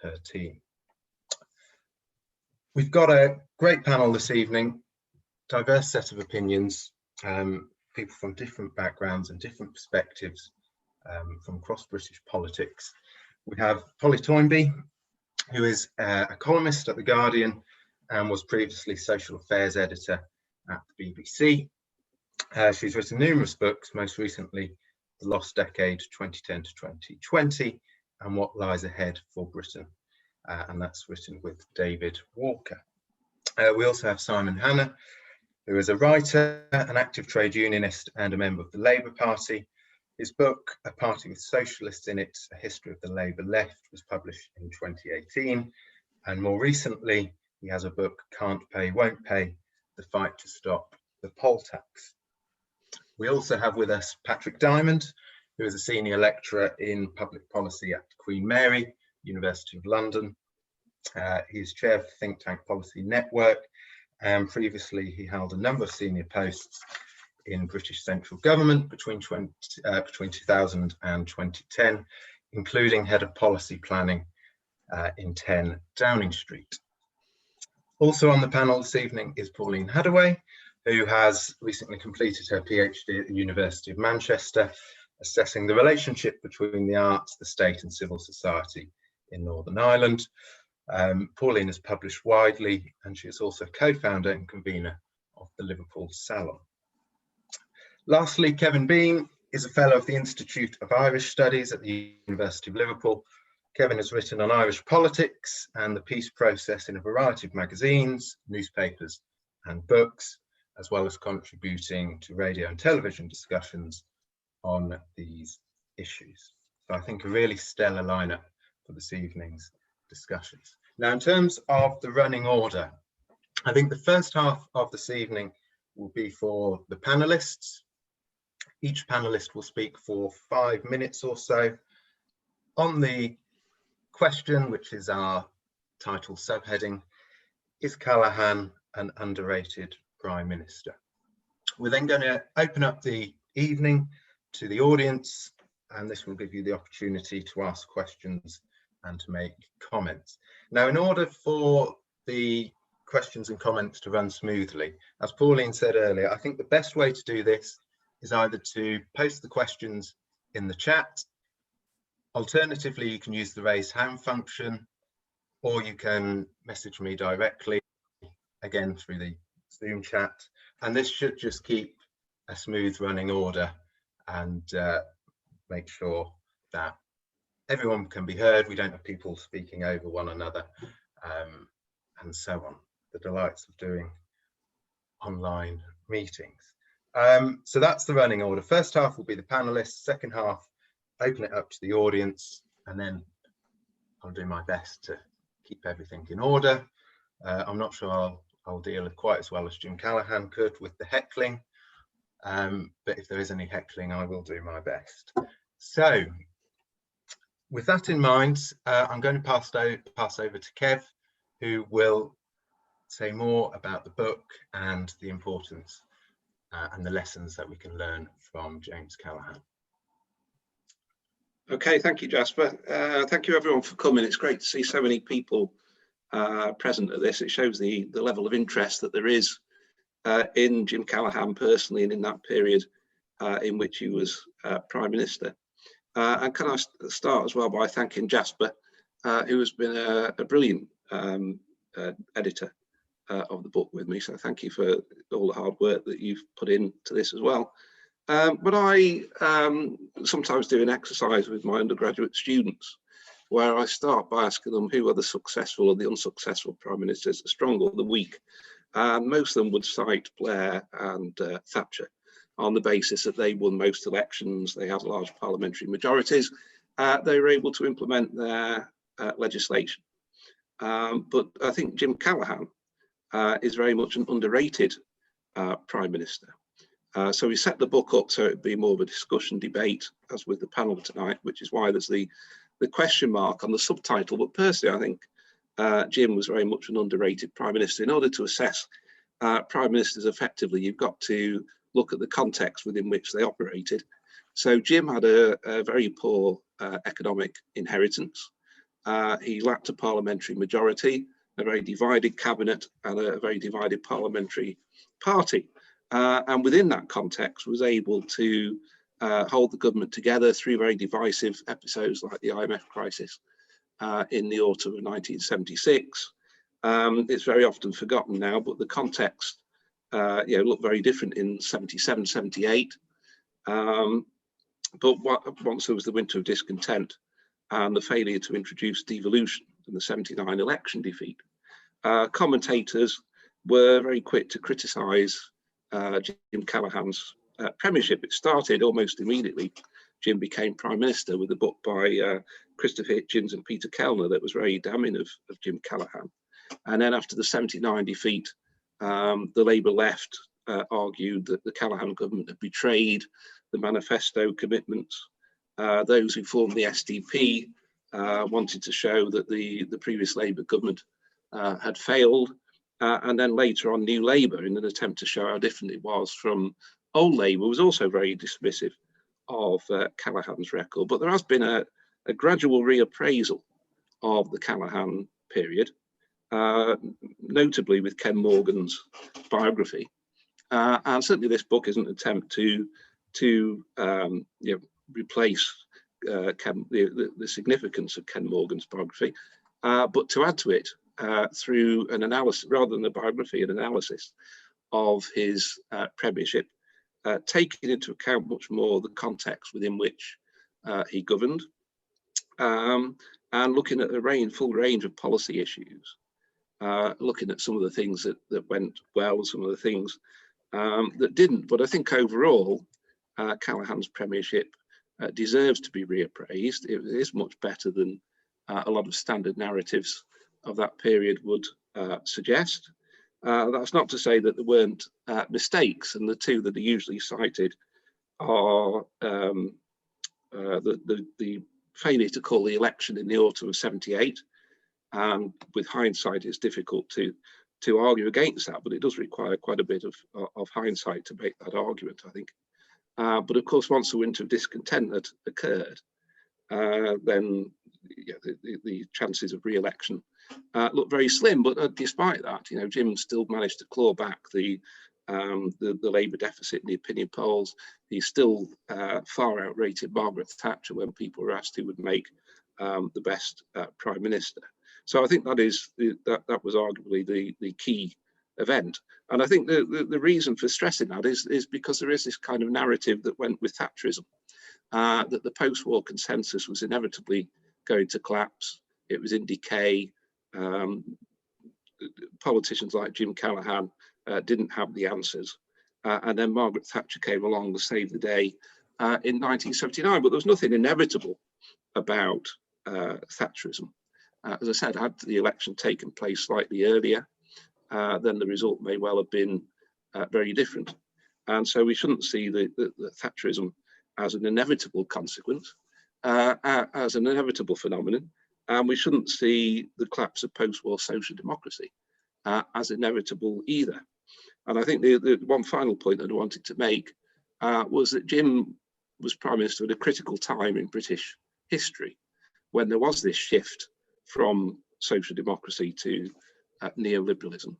her team. We've got a great panel this evening, diverse set of opinions, people from different backgrounds and different perspectives from across British politics. We have Polly Toynbee, who is a columnist at The Guardian and was previously social affairs editor at the BBC. She's written numerous books, most recently The Lost Decade 2010 to 2020 and What Lies Ahead for Britain, and that's written with David Walker. We also have Simon Hanna, who is a writer, an active trade unionist and a member of the Labour Party. His book, A Party with Socialists in It, A History of the Labour Left, was published in 2018. And more recently, he has a book, Can't Pay, Won't Pay, The Fight to Stop the Poll Tax. We also have with us Patrick Diamond, who is a senior lecturer in public policy at Queen Mary, University of London. He is chair of the think tank Policy Network, and previously he held a number of senior posts in British central government between 2000 and 2010, including head of policy planning in 10 Downing Street. Also on the panel this evening is Pauline Hadaway, who has recently completed her PhD at the University of Manchester, assessing the relationship between the arts, the state and civil society in Northern Ireland. Pauline has published widely, and she is also co-founder and convener of the Liverpool Salon. Lastly, Kevin Bean is a fellow of the Institute of Irish Studies at the University of Liverpool. Kevin has written on Irish politics and the peace process in a variety of magazines, newspapers and books, as well as contributing to radio and television discussions on these issues. So I think a really stellar lineup for this evening's discussions. Now, in terms of the running order, I think the first half of this evening will be for the panelists. Each panelist will speak for 5 minutes or so on the question, which is our title subheading, is Callaghan an underrated Prime Minister? We're then going to open up the evening to the audience, and this will give you the opportunity to ask questions and to make comments. Now, in order for the questions and comments to run smoothly, as Pauline said earlier, I think the best way to do this is either to post the questions in the chat. Alternatively, you can use the raise hand function, or you can message me directly, again through the Zoom chat. And this should just keep a smooth running order and make sure that everyone can be heard. We don't have people speaking over one another, and so on. The delights of doing online meetings. So that's the running order. First half will be the panelists, second half, open it up to the audience, and then I'll do my best to keep everything in order. I'm not sure I'll deal quite as well as Jim Callaghan could with the heckling, but if there is any heckling, I will do my best. So, with that in mind, I'm going to pass over to Kev, who will say more about the book and the importance and the lessons that we can learn from James Callaghan. Okay, thank you, Jasper. Thank you everyone for coming. It's great to see so many people present at this. It shows the level of interest that there is in Jim Callaghan personally and in that period in which he was Prime Minister. And can I start as well by thanking Jasper, who has been a brilliant editor of the book with me. So thank you for all the hard work that you've put into this as well. But I sometimes do an exercise with my undergraduate students where I start by asking them who are the successful or the unsuccessful prime ministers, the strong or the weak. And most of them would cite Blair and Thatcher on the basis that they won most elections, they had large parliamentary majorities, they were able to implement their legislation. But I think Jim Callaghan is very much an underrated Prime Minister. So we set the book up so it'd be more of a discussion debate, as with the panel tonight, which is why there's the question mark on the subtitle. But personally, I think Jim was very much an underrated Prime Minister. In order to assess Prime Ministers effectively, you've got to look at the context within which they operated. So Jim had a very poor economic inheritance. He lacked a parliamentary majority, a very divided cabinet, and a very divided parliamentary party. And within that context, was able to hold the government together through very divisive episodes like the IMF crisis in the autumn of 1976. It's very often forgotten now, but the context looked very different in 77, 78. But once there was the winter of discontent and the failure to introduce devolution and the 79 election defeat, commentators were very quick to criticise Jim Callaghan's premiership. It started almost immediately. Jim became Prime Minister with a book by Christopher Hitchens and Peter Kellner that was very damning of Jim Callaghan. And then after the 79 defeat, the Labour left argued that the Callaghan government had betrayed the manifesto commitments. Those who formed the SDP wanted to show that the previous Labour government had failed. And then later on, New Labour, in an attempt to show how different it was from old Labour, was also very dismissive of Callaghan's record. But there has been a gradual reappraisal of the Callaghan period, notably with Ken Morgan's biography. And certainly this book is an attempt to replace the significance of Ken Morgan's biography, but to add to it through an analysis, rather than a biography, an analysis of his premiership, taking into account much more the context within which he governed, and looking at a full range of policy issues, looking at some of the things that went well, some of the things that didn't. But I think overall, Callaghan's premiership deserves to be reappraised. It is much better than a lot of standard narratives of that period would suggest. That's not to say that there weren't mistakes, and the two that are usually cited are the failure to call the election in the autumn of 78. And with hindsight, it's difficult to argue against that, but it does require quite a bit of hindsight to make that argument, I think. But of course, once the winter of discontent had occurred, then the chances of re-election look very slim. But despite that, Jim still managed to claw back the Labour deficit in the opinion polls. He still far outrated Margaret Thatcher when people were asked who would make the best Prime Minister. So I think that was arguably the key event. And I think the reason for stressing that is because there is this kind of narrative that went with Thatcherism, that the post-war consensus was inevitably going to collapse. It was in decay. Politicians like Jim Callaghan didn't have the answers. And then Margaret Thatcher came along to save the day in 1979. But there was nothing inevitable about Thatcherism. As I said, had the election taken place slightly earlier, then the result may well have been very different. And so we shouldn't see the Thatcherism as an inevitable consequence, as an inevitable phenomenon. And we shouldn't see the collapse of post-war social democracy as inevitable either. And I think the one final point that I wanted to make was that Jim was Prime Minister at a critical time in British history, when there was this shift from social democracy to neoliberalism.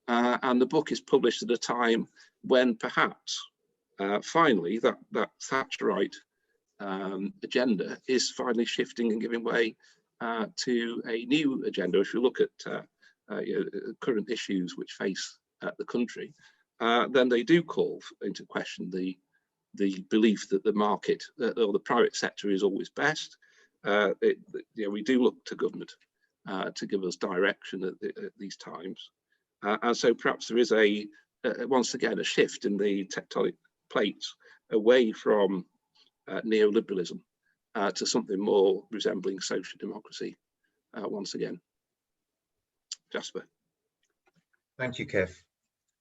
And the book is published at a time when perhaps finally that Thatcherite agenda is finally shifting and giving way to a new agenda. If you look at current issues which face the country, then they do call into question the belief that the market or the private sector is always best. We do look to government to give us direction at these times. And so perhaps there is once again, a shift in the tectonic plates away from neoliberalism to something more resembling social democracy once again. Jasper. Thank you, Kev.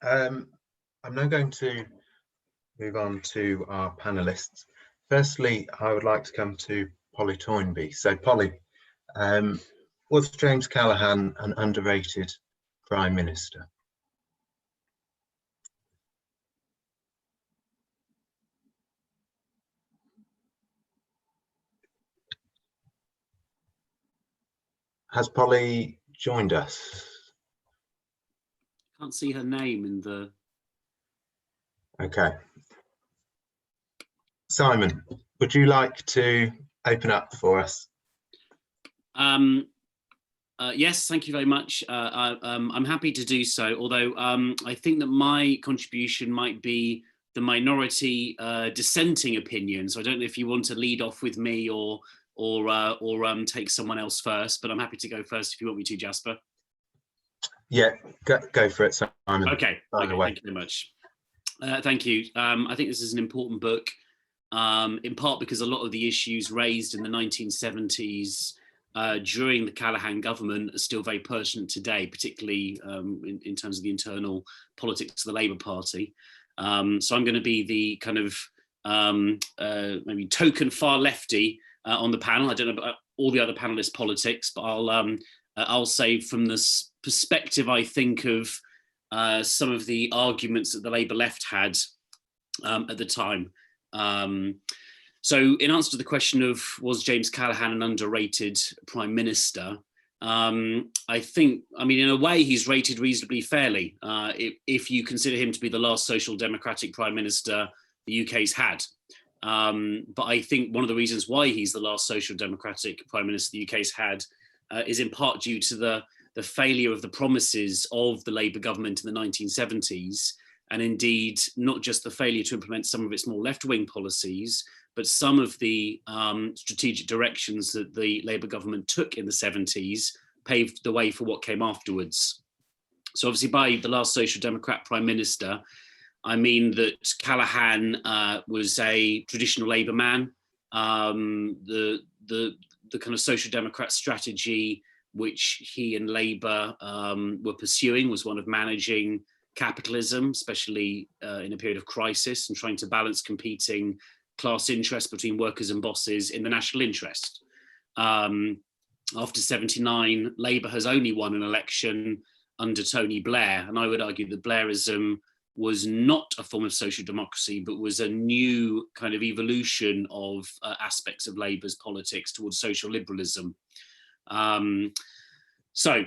I'm now going to move on to our panelists. Firstly, I would like to come to Polly Toynbee. So Polly, was James Callaghan an underrated Prime Minister? Has Polly joined us? Can't see her name in the... Okay. Simon, would you like to open up for us? Yes, thank you very much. I'm happy to do so, although I think that my contribution might be the minority dissenting opinion. So I don't know if you want to lead off with me or take someone else first, but I'm happy to go first if you want me to, Jasper. Yeah, go for it, Simon. Okay, thank you very much. Thank you. I think this is an important book, in part because a lot of the issues raised in the 1970s during the Callaghan government are still very pertinent today, particularly in terms of the internal politics of the Labour Party. So I'm going to be the kind of maybe token far lefty on the panel. I don't know about all the other panelists' politics, but I'll say from this perspective, I think of some of the arguments that the Labour left had at the time. So in answer to the question of was James Callaghan an underrated Prime Minister, I think, I mean, in a way, he's rated reasonably fairly if you consider him to be the last social democratic Prime Minister the UK's had. But I think one of the reasons why he's the last social democratic Prime Minister the UK's had is in part due to the failure of the promises of the Labour government in the 1970s, and indeed not just the failure to implement some of its more left-wing policies, but some of the strategic directions that the Labour government took in the 70s paved the way for what came afterwards. So obviously by the last Social Democrat Prime Minister, I mean that Callaghan was a traditional Labour man. The kind of Social Democrat strategy which he and Labour were pursuing was one of managing capitalism, especially in a period of crisis, and trying to balance competing class interests between workers and bosses in the national interest. After 79, Labour has only won an election under Tony Blair, and I would argue that Blairism was not a form of social democracy, but was a new kind of evolution of aspects of Labour's politics towards social liberalism. So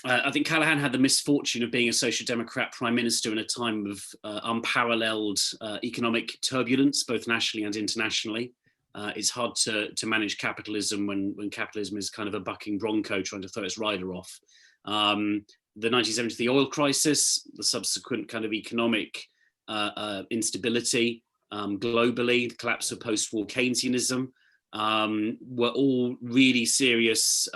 I think Callaghan had the misfortune of being a Social Democrat Prime Minister in a time of unparalleled economic turbulence, both nationally and internationally. It's hard to manage capitalism when capitalism is kind of a bucking bronco trying to throw its rider off. The 1973 oil crisis, the subsequent kind of economic instability globally, the collapse of post-war Keynesianism, were all really serious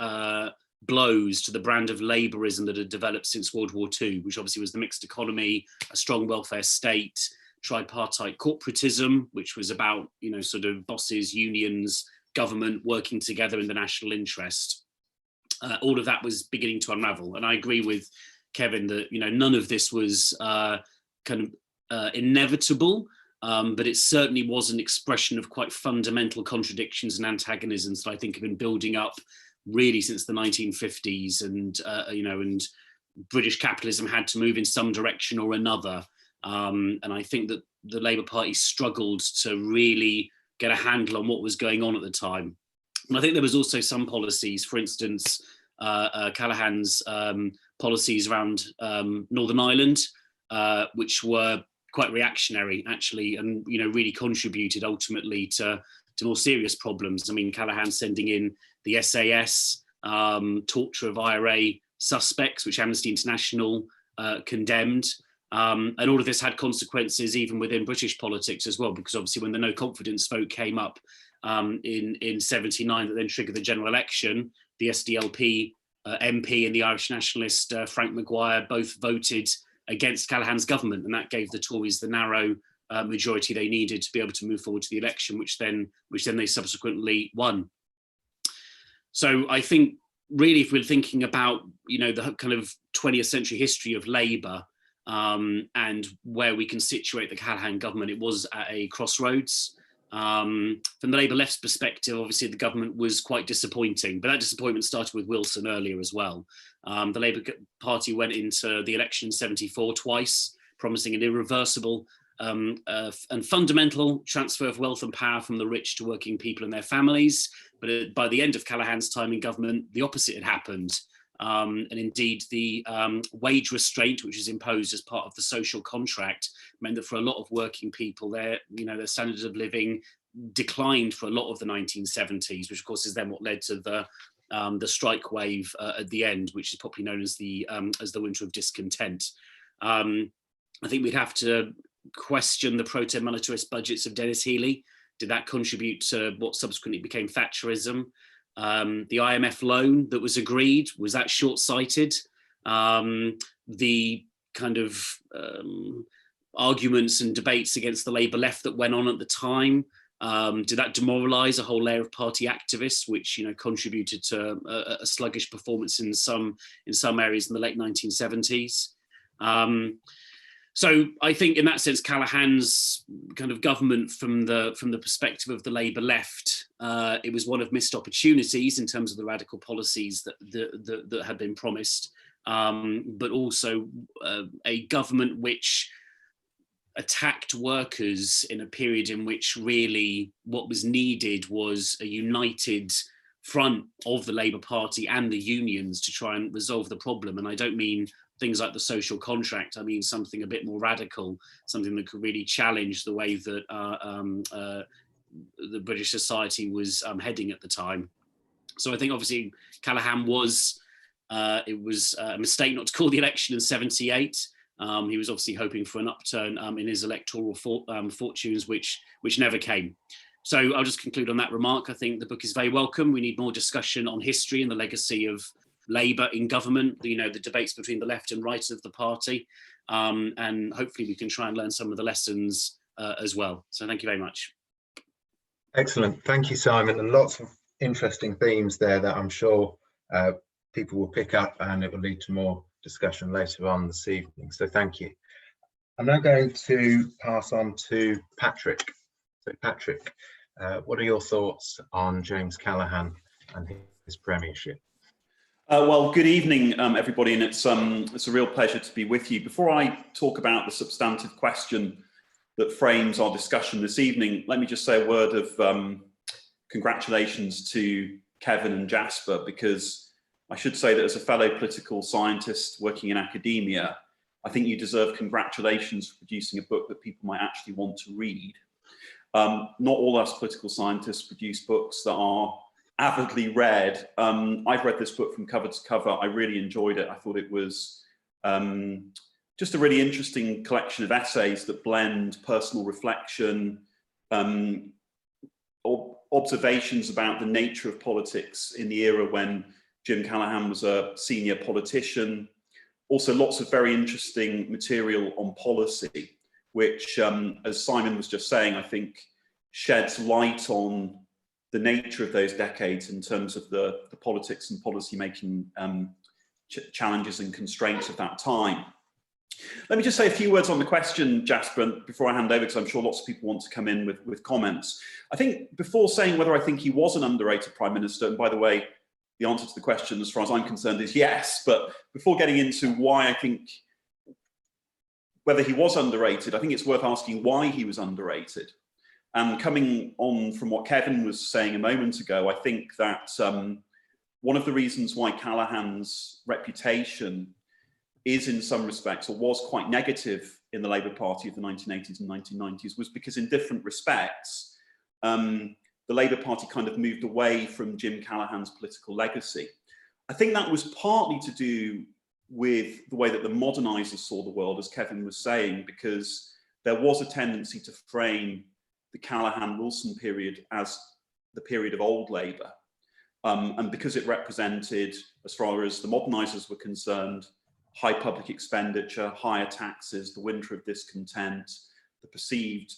blows to the brand of Labourism that had developed since World War II, which obviously was the mixed economy, a strong welfare state, tripartite corporatism, which was about, you know, sort of bosses, unions, government working together in the national interest. All of that was beginning to unravel. And I agree with Kevin that, you know, none of this was inevitable, but it certainly was an expression of quite fundamental contradictions and antagonisms that I think have been building up really since the 1950s, and and British capitalism had to move in some direction or another. And I think that the Labour Party struggled to really get a handle on what was going on at the time. And I think there was also some policies, for instance, Callaghan's policies around Northern Ireland, which were quite reactionary, actually, and really contributed ultimately to more serious problems. I mean, Callaghan sending in the SAS, torture of IRA suspects, which Amnesty International condemned. And all of this had consequences even within British politics as well, because obviously when the no confidence vote came up in 79 that then triggered the general election, the SDLP MP and the Irish nationalist Frank Maguire both voted against Callaghan's government, and that gave the Tories the narrow majority they needed to be able to move forward to the election, which then they subsequently won. So I think really, if we're thinking about the kind of 20th century history of Labour and where we can situate the Callaghan government, it was at a crossroads. From the Labour left's perspective, obviously the government was quite disappointing, but that disappointment started with Wilson earlier as well. The Labour Party went into the election in 74 twice, promising an irreversible and fundamental transfer of wealth and power from the rich to working people and their families. But by the end of Callaghan's time in government, the opposite had happened. And indeed, the wage restraint, which was imposed as part of the social contract, meant that for a lot of working people, their standard of living declined for a lot of the 1970s, which of course is then what led to the strike wave at the end, which is popularly known as the winter of discontent. I think we'd have to question the proto-monetarist budgets of Dennis Healey. Did that contribute to what subsequently became Thatcherism? The IMF loan that was agreed, was that short-sighted? The kind of arguments and debates against the Labour left that went on at the time, did that demoralise a whole layer of party activists, which contributed to a sluggish performance in some areas in the late 1970s? So I think in that sense, Callaghan's kind of government from the perspective of the Labour left, it was one of missed opportunities in terms of the radical policies that had been promised, but also a government which attacked workers in a period in which really what was needed was a united front of the Labour Party and the unions to try and resolve the problem. And I don't mean things like the social contract. I mean something a bit more radical, something that could really challenge the way that the British society was heading at the time. So I think obviously Callaghan was, it was a mistake not to call the election in '78. He was obviously hoping for an upturn in his electoral fortunes, which never came. So I'll just conclude on that remark. I think the book is very welcome. We need more discussion on history and the legacy of Labour in government, the debates between the left and right of the party. And hopefully we can try and learn some of the lessons as well. So thank you very much. Excellent. Thank you, Simon. And lots of interesting themes there that I'm sure people will pick up, and it will lead to more discussion later on this evening. So thank you. I'm now going to pass on to Patrick. So Patrick, what are your thoughts on James Callaghan and his premiership? Well, good evening, everybody, and it's a real pleasure to be with you. Before I talk about the substantive question that frames our discussion this evening, let me just say a word of congratulations to Kevin and Jasper, because I should say that as a fellow political scientist working in academia, I think you deserve congratulations for producing a book that people might actually want to read. Not all us political scientists produce books that are avidly read. I've read this book from cover to cover. I really enjoyed it. I thought it was just a really interesting collection of essays that blend personal reflection, observations about the nature of politics in the era when Jim Callaghan was a senior politician. Also lots of very interesting material on policy, which, as Simon was just saying, I think sheds light on the nature of those decades in terms of the politics and policy-making challenges and constraints of that time. Let me just say a few words on the question, Jasper, before I hand over, because I'm sure lots of people want to come in with comments. I think before saying whether I think he was an underrated Prime Minister, and by the way, the answer to the question, as far as I'm concerned, is yes, but before getting into why I think whether he was underrated, I think it's worth asking why he was underrated. And coming on from what Kevin was saying a moment ago, I think that one of the reasons why Callaghan's reputation is in some respects, or was quite negative in the Labour Party of the 1980s and 1990s, was because in different respects, the Labour Party kind of moved away from Jim Callaghan's political legacy. I think that was partly to do with the way that the modernisers saw the world, as Kevin was saying, because there was a tendency to frame the Callaghan-Wilson period as the period of old Labour. And because it represented, as far as the modernisers were concerned, high public expenditure, higher taxes, the winter of discontent, the perceived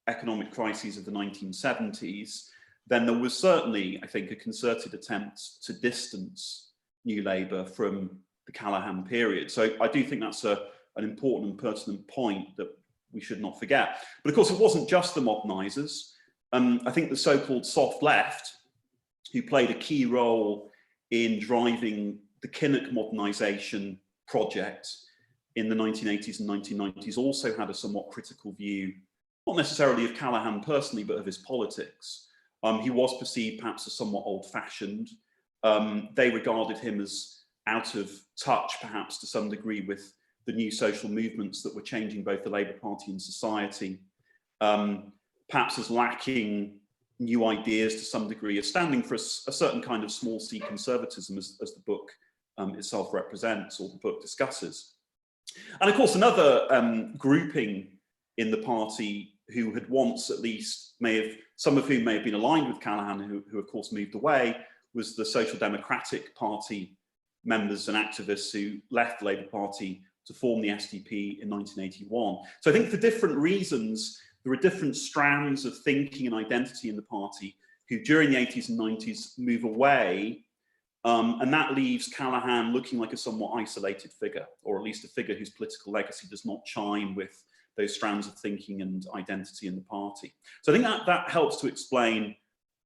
economic crises of the 1970s, then there was certainly, I think, a concerted attempt to distance New Labour from the Callaghan period. So I do think that's an important and pertinent point that we should not forget. But of course, it wasn't just the modernisers. I think the so-called soft left, who played a key role in driving the Kinnock modernisation project in the 1980s and 1990s, also had a somewhat critical view, not necessarily of Callaghan personally, but of his politics. He was perceived perhaps as somewhat old-fashioned. They regarded him as out of touch, perhaps to some degree, with the new social movements that were changing both the Labour Party and society, perhaps as lacking new ideas to some degree, as standing for a certain kind of small c conservatism, as the book itself represents, or the book discusses. And of course, another grouping in the party who had once at least some of whom may have been aligned with Callaghan, who of course moved away, was the Social Democratic Party members and activists who left the Labour Party to form the SDP in 1981. So I think for different reasons, there are different strands of thinking and identity in the party who during the 80s and 90s move away, and that leaves Callaghan looking like a somewhat isolated figure, or at least a figure whose political legacy does not chime with those strands of thinking and identity in the party. So I think that helps to explain,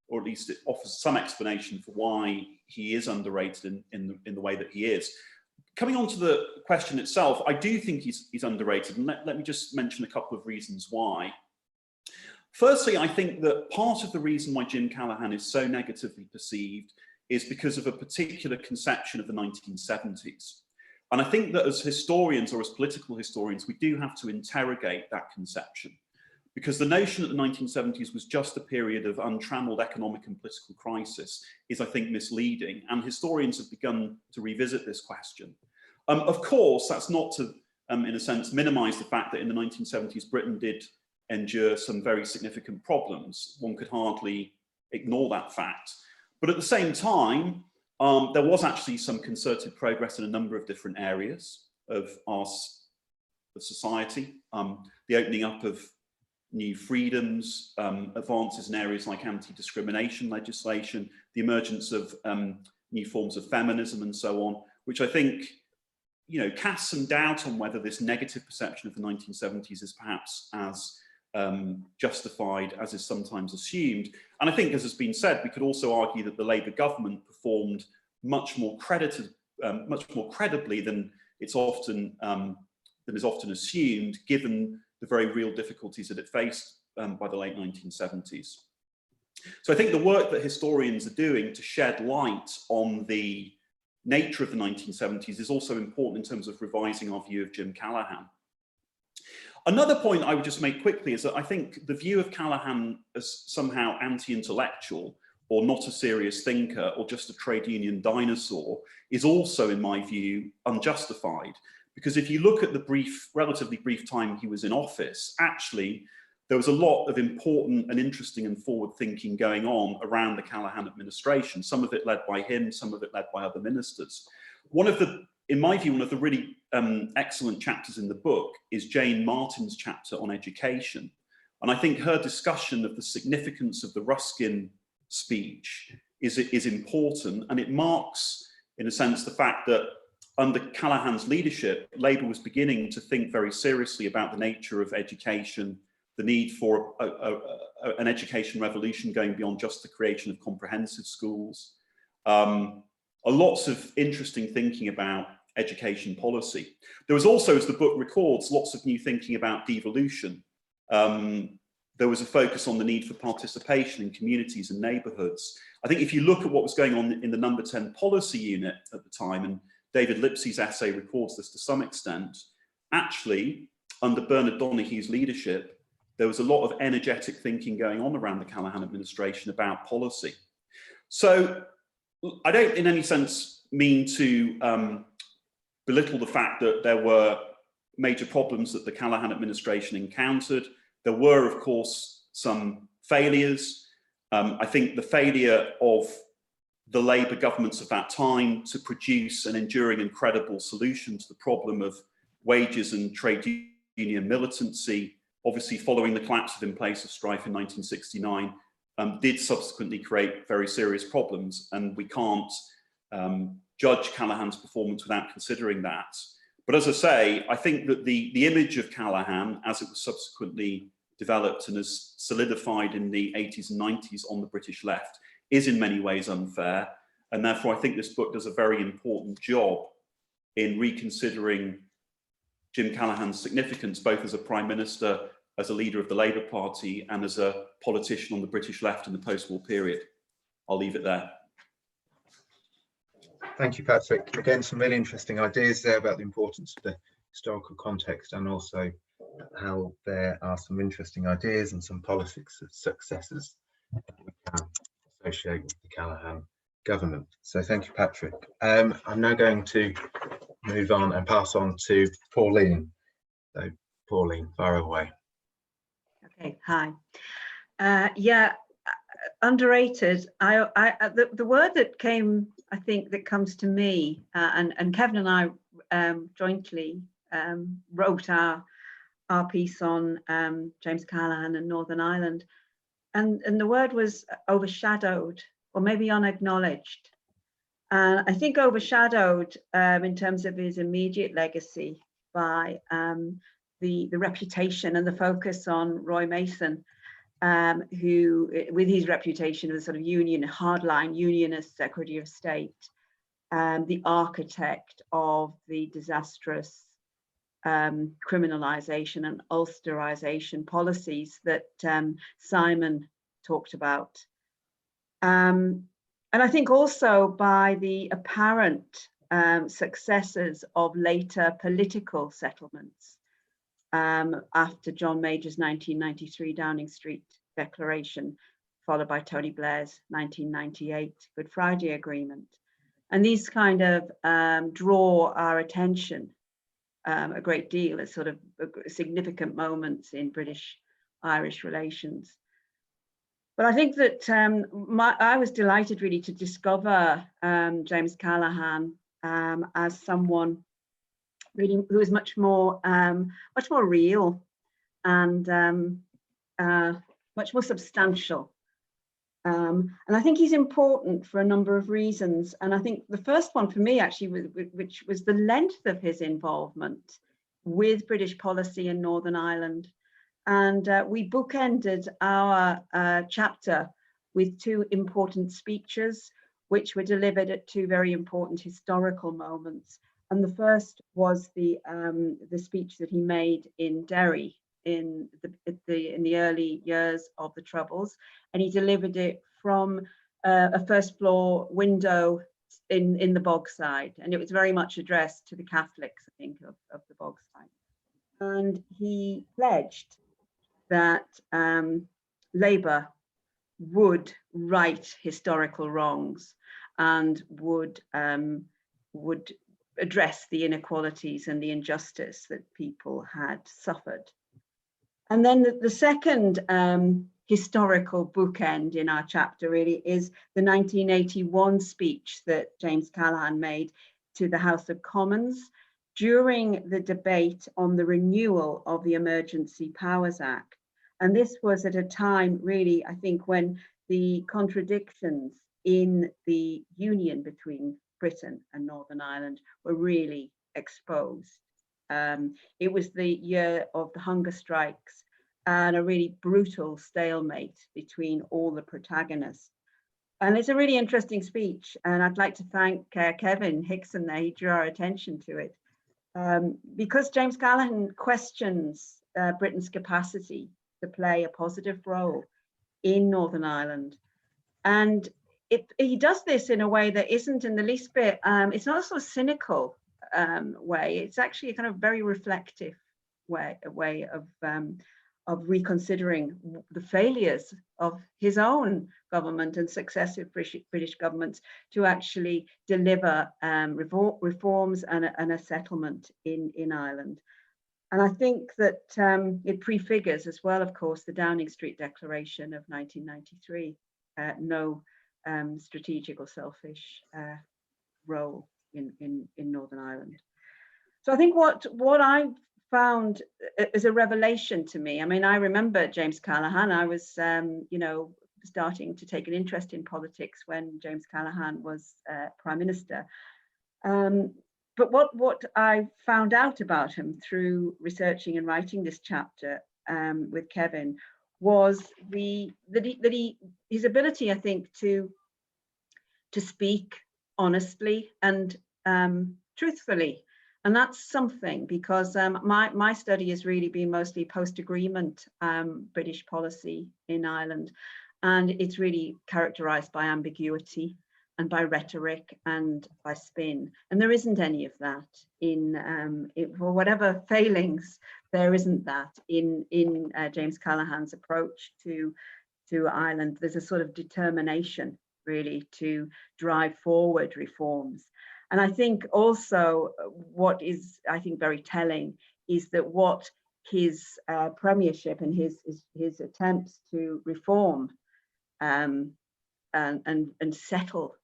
or at least it offers some explanation for why he is underrated in the way that he is. Coming on to the question itself, I do think he's underrated, and let me just mention a couple of reasons why. Firstly, I think that part of the reason why Jim Callaghan is so negatively perceived is because of a particular conception of the 1970s. And I think that as historians, or as political historians, we do have to interrogate that conception, because the notion that the 1970s was just a period of untrammeled economic and political crisis is, I think, misleading, and historians have begun to revisit this question. Of course, that's not to, in a sense, minimize the fact that in the 1970s, Britain did endure some very significant problems. One could hardly ignore that fact. But at the same time, there was actually some concerted progress in a number of different areas of society. The opening up of new freedoms, advances in areas like anti-discrimination legislation, the emergence of new forms of feminism and so on, which I think, casts some doubt on whether this negative perception of the 1970s is perhaps as justified as is sometimes assumed. And I think, as has been said, we could also argue that the Labour government performed much more credibly than is often assumed, given the very real difficulties that it faced by the late 1970s. So I think the work that historians are doing to shed light on the nature of the 1970s is also important in terms of revising our view of Jim Callaghan. Another point I would just make quickly is that I think the view of Callaghan as somehow anti-intellectual, or not a serious thinker, or just a trade union dinosaur, is also, in my view, unjustified. Because if you look at the relatively brief time he was in office, actually, there was a lot of important and interesting and forward thinking going on around the Callaghan administration, some of it led by him, some of it led by other ministers. In my view, one of the really excellent chapters in the book is Jane Martin's chapter on education. And I think her discussion of the significance of the Ruskin speech is important, and it marks, in a sense, the fact that under Callaghan's leadership, Labour was beginning to think very seriously about the nature of education, the need for an education revolution going beyond just the creation of comprehensive schools. Lots of interesting thinking about education policy. There was also, as the book records, lots of new thinking about devolution. There was a focus on the need for participation in communities and neighbourhoods. I think if you look at what was going on in the Number 10 policy unit at the time, and David Lipsey's essay records this to some extent, actually, under Bernard Donohue's leadership, there was a lot of energetic thinking going on around the Callaghan administration about policy. So I don't in any sense mean to belittle the fact that there were major problems that the Callaghan administration encountered. There were, of course, some failures. I think the failure of the Labour governments of that time to produce an enduring and credible solution to the problem of wages and trade union militancy, obviously following the collapse of in place of strife in 1969, did subsequently create very serious problems. And we can't judge Callaghan's performance without considering that. But as I say, I think that the image of Callaghan, as it was subsequently developed and as solidified in the 80s and 90s on the British left, is in many ways unfair. And therefore, I think this book does a very important job in reconsidering Jim Callaghan's significance, both as a Prime Minister as a leader of the Labour Party and as a politician on the British left in the post-war period. I'll leave it there. Thank you, Patrick. Again, some really interesting ideas there about the importance of the historical context, and also how there are some interesting ideas and some politics of successes that we can associate with the Callaghan government. So thank you, Patrick. I'm now going to move on and pass on to Pauline. So Pauline, fire away. Okay, hi. Yeah, underrated. The word that came, I think, that comes to me, and Kevin and I jointly wrote our piece on James Callaghan and Northern Ireland, and the word was overshadowed, or maybe unacknowledged. And I think overshadowed in terms of his immediate legacy by the reputation and the focus on Roy Mason, who, with his reputation as a sort of hardline unionist Secretary of State, the architect of the disastrous criminalisation and Ulsterisation policies that Simon talked about. And I think also by the apparent successes of later political settlements after John Major's 1993 Downing Street Declaration, followed by Tony Blair's 1998 Good Friday Agreement. And these kind of draw our attention a great deal as sort of significant moments in British-Irish relations. But I think that I was delighted really to discover James Callaghan as someone really who is much more real and much more substantial. And I think he's important for a number of reasons. And I think the first one for me actually, which was the length of his involvement with British policy in Northern Ireland. And we bookended our chapter with two important speeches, which were delivered at two very important historical moments. And the first was the speech that he made in Derry in the early years of the Troubles, and he delivered it from a first floor window in the Bogside, and it was very much addressed to the Catholics, I think, of the Bogside. And he pledged that Labour would right historical wrongs and would address the inequalities and the injustice that people had suffered. And then the second historical bookend in our chapter really is the 1981 speech that James Callaghan made to the House of Commons during the debate on the renewal of the Emergency Powers Act. And this was at a time really, I think, when the contradictions in the union between Britain and Northern Ireland were really exposed. It was the year of the hunger strikes and a really brutal stalemate between all the protagonists. And it's a really interesting speech. And I'd like to thank Kevin Hickson there. He drew our attention to it. Because James Callaghan questions Britain's capacity to play a positive role in Northern Ireland. And he does this in a way that isn't in the least bit, it's not a sort of cynical way, it's actually a kind of very reflective way of reconsidering the failures of his own government and successive British governments to actually deliver reforms and a settlement in Ireland. And I think that it prefigures as well, of course, the Downing Street Declaration of 1993, no strategic or selfish role in Northern Ireland. So I think what I found as a revelation to me, I mean, I remember James Callaghan. I was, starting to take an interest in politics when James Callaghan was Prime Minister. But what I found out about him through researching and writing this chapter with Kevin was his ability, I think, to speak honestly and truthfully, And that's something, because my study has really been mostly post-agreement British policy in Ireland, and it's really characterised by ambiguity and by rhetoric and by spin. And there isn't any of that for whatever failings, there isn't that in James Callaghan's approach to Ireland. There's a sort of determination really to drive forward reforms. And I think also what is, I think, very telling is that what his premiership and his attempts to reform and settle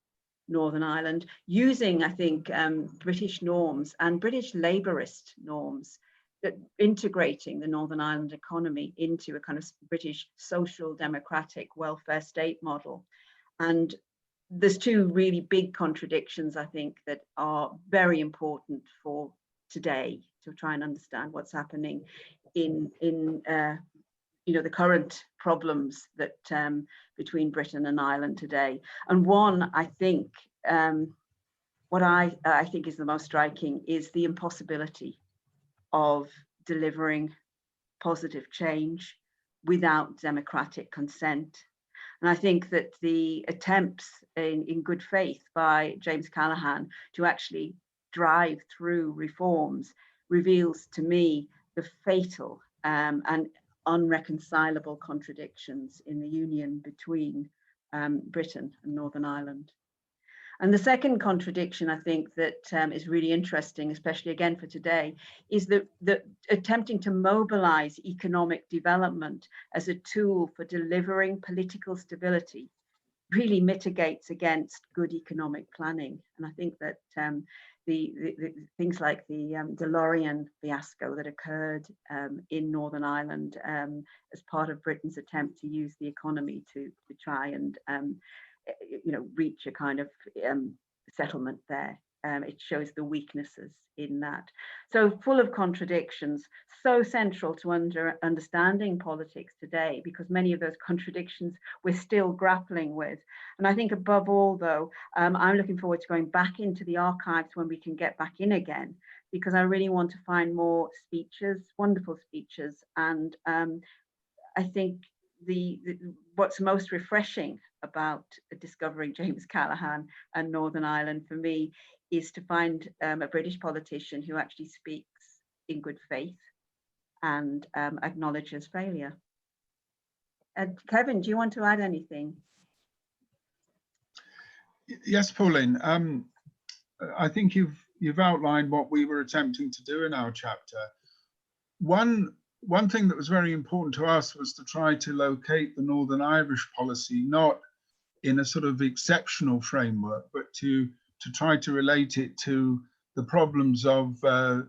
Northern Ireland using, I think, British norms and British labourist norms, that integrating the Northern Ireland economy into a kind of British social democratic welfare state model. And there's two really big contradictions, I think, that are very important for today to try and understand what's happening in the current problems that between Britain and Ireland today. And one, I think, what I think is the most striking is the impossibility of delivering positive change without democratic consent. And I think that the attempts in good faith by James Callaghan to actually drive through reforms reveals to me the fatal and unreconcilable contradictions in the union between Britain and Northern Ireland. And the second contradiction, I think, that is really interesting, especially again for today, is that attempting to mobilize economic development as a tool for delivering political stability really mitigates against good economic planning. And I think that the things like the DeLorean fiasco that occurred in Northern Ireland as part of Britain's attempt to use the economy to try and reach a kind of settlement there. It shows the weaknesses in that. So full of contradictions, so central to understanding politics today, because many of those contradictions we're still grappling with. And I think above all, though, I'm looking forward to going back into the archives when we can get back in again, because I really want to find more speeches, wonderful speeches. And I think what's most refreshing about discovering James Callaghan and Northern Ireland for me is to find a British politician who actually speaks in good faith and acknowledges failure. Kevin, do you want to add anything? Yes, Pauline. I think you've outlined what we were attempting to do in our chapter. One thing that was very important to us was to try to locate the Northern Irish policy, not in a sort of exceptional framework, but to try to relate it to the problems of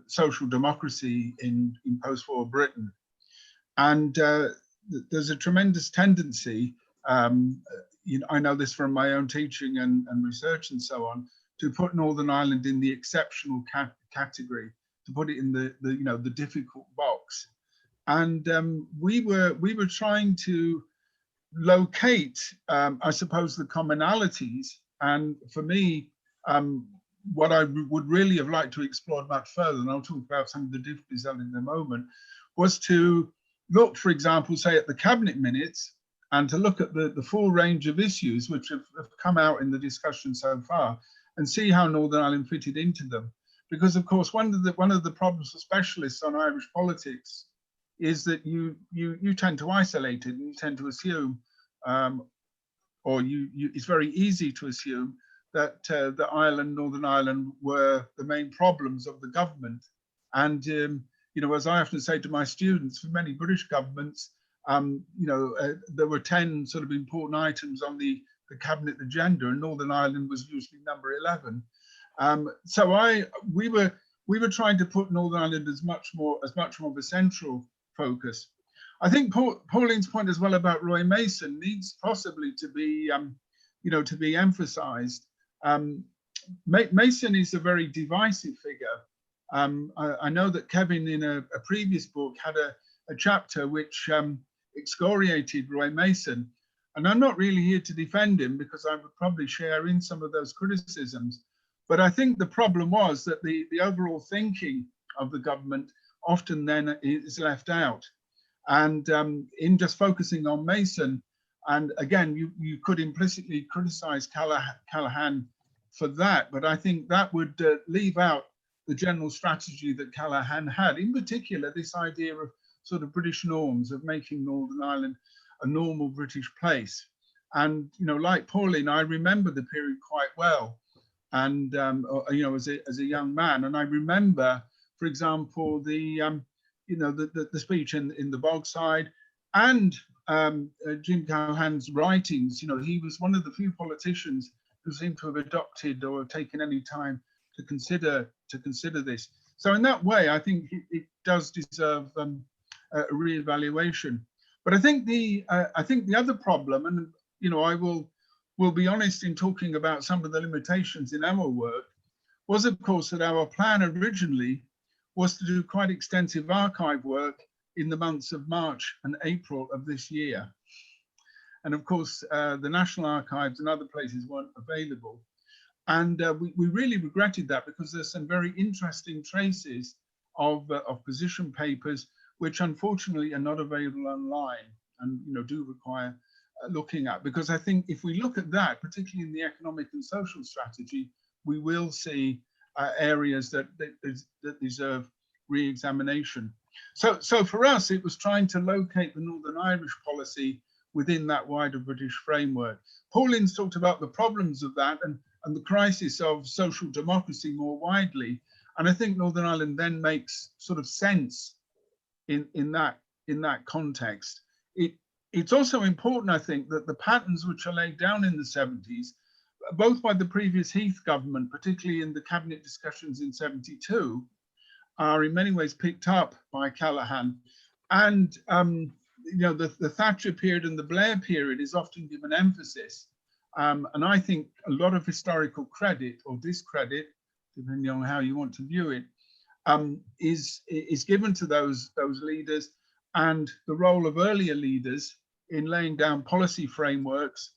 social democracy in post-war Britain. And there's a tremendous tendency, I know this from my own teaching and research and so on, to put Northern Ireland in the exceptional category, to put it in the difficult box. And we were trying to locate, I suppose, the commonalities. And for me, what I would really have liked to explore much further, and I'll talk about some of the difficulties in a moment, was to look, for example, say at the cabinet minutes, and to look at the full range of issues which have come out in the discussion so far, and see how Northern Ireland fitted into them. Because of course, one of the problems for specialists on Irish politics is that you tend to isolate it, and you tend to assume, or it's very easy to assume that Northern Ireland were the main problems of the government. And as I often say to my students, for many British governments, there were 10 sort of important items on the cabinet agenda, and Northern Ireland was usually number 11. So we were trying to put Northern Ireland as much more of a central focus. I think Pauline's point as well about Roy Mason needs possibly to be emphasised. Mason is a very divisive figure. I know that Kevin, in a previous book, had a chapter which excoriated Roy Mason, and I'm not really here to defend him, because I would probably share in some of those criticisms. But I think the problem was that the overall thinking of the government often then is left out. And in just focusing on Mason, and again, you could implicitly criticize Callaghan for that, but I think that would leave out the general strategy that Callaghan had, in particular, this idea of sort of British norms, of making Northern Ireland a normal British place. And, you know, like Pauline, I remember the period quite well. And, you know, as a young man, and I remember, for example, the speech in the Bogside, and Jim Callaghan's writings. You know, he was one of the few politicians who seemed to have adopted or taken any time to consider this. So in that way, I think it does deserve a reevaluation. But I think the other problem, and you know, I will be honest in talking about some of the limitations in our work, was of course that our plan originally was to do quite extensive archive work in the months of March and April of this year. And of course, the National Archives and other places weren't available. And we really regretted that, because there's some very interesting traces of position papers, which unfortunately are not available online, and you know, do require looking at. Because I think if we look at that, particularly in the economic and social strategy, we will see areas that deserve re-examination. So for us, it was trying to locate the Northern Irish policy within that wider British framework. Pauline's talked about the problems of that and the crisis of social democracy more widely. And I think Northern Ireland then makes sort of sense in that context. It's also important, I think, that the patterns which are laid down in the 70s, both by the previous Heath government, particularly in the cabinet discussions in 72, are in many ways picked up by Callaghan. And you know, the Thatcher period and the Blair period is often given emphasis. And I think a lot of historical credit or discredit, depending on how you want to view it, is given to those leaders, and the role of earlier leaders in laying down policy frameworks.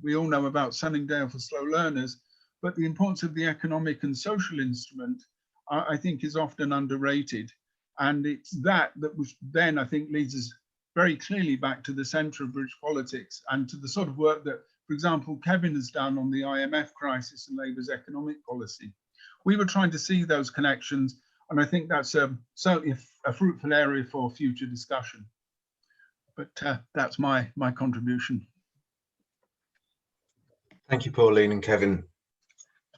We all know about Sunningdale for slow learners, but the importance of the economic and social instrument, I think, is often underrated. And it's that which then, I think, leads us very clearly back to the centre of British politics and to the sort of work that, for example, Kevin has done on the IMF crisis and Labour's economic policy. We were trying to see those connections, and I think that's certainly a fruitful area for future discussion. But that's my contribution. Thank you, Pauline and Kevin.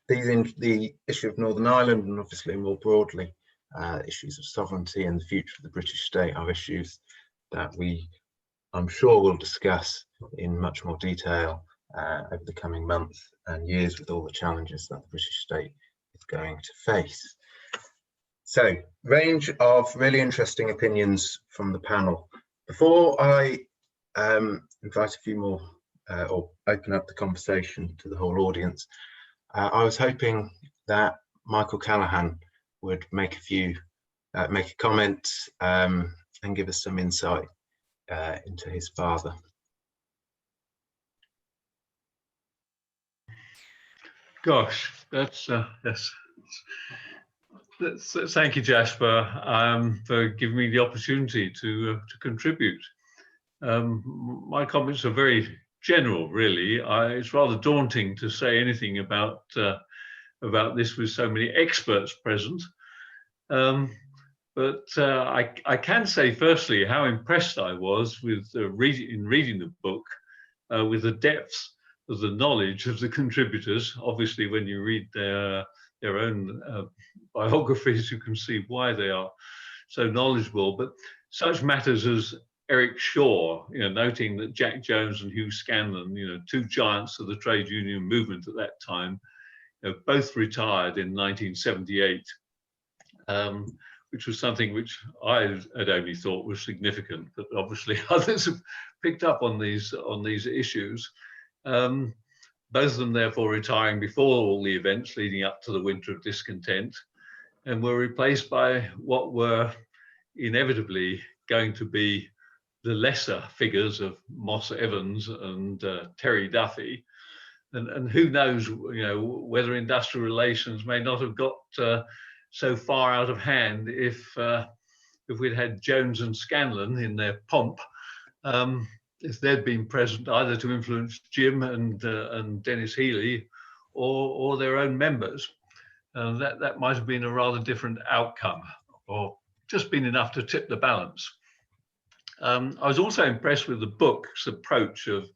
The issue of Northern Ireland, and obviously more broadly, issues of sovereignty and the future of the British state, are issues that I'm sure, will discuss in much more detail over the coming months and years, with all the challenges that the British state is going to face. So, range of really interesting opinions from the panel. Before I invite a few more or open up the conversation to the whole audience, I was hoping that Michael Callaghan would make a comment and give us some insight into his father. Gosh, that's thank you, Jasper, for giving me the opportunity to contribute. My comments are very general, really. It's rather daunting to say anything about this with so many experts present. But I can say, firstly, how impressed I was with reading the book, with the depth of the knowledge of the contributors. Obviously, when you read their own biographies, you can see why they are so knowledgeable. But such matters as Eric Shaw, noting that Jack Jones and Hugh Scanlon, two giants of the trade union movement at that time, both retired in 1978, which was something which I had only thought was significant, but obviously others have picked up on these issues. Both of them therefore retiring before all the events leading up to the winter of discontent, and were replaced by what were inevitably going to be the lesser figures of Moss Evans and Terry Duffy, and who knows, whether industrial relations may not have got so far out of hand if we'd had Jones and Scanlon in their pomp, if they'd been present either to influence Jim and Dennis Healy or their own members. That might have been a rather different outcome, or just been enough to tip the balance. I was also impressed with the book's approach of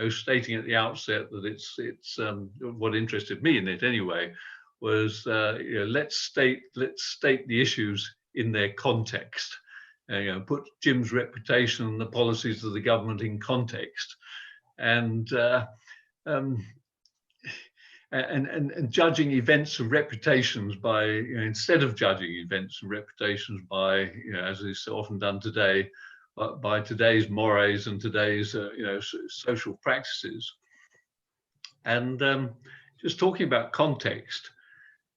stating at the outset that it's what interested me in it anyway was let's state the issues in their context. Put Jim's reputation and the policies of the government in context, and judging events and reputations by, instead of judging events and reputations by, as is so often done today, by today's mores and today's, social practices. And just talking about context,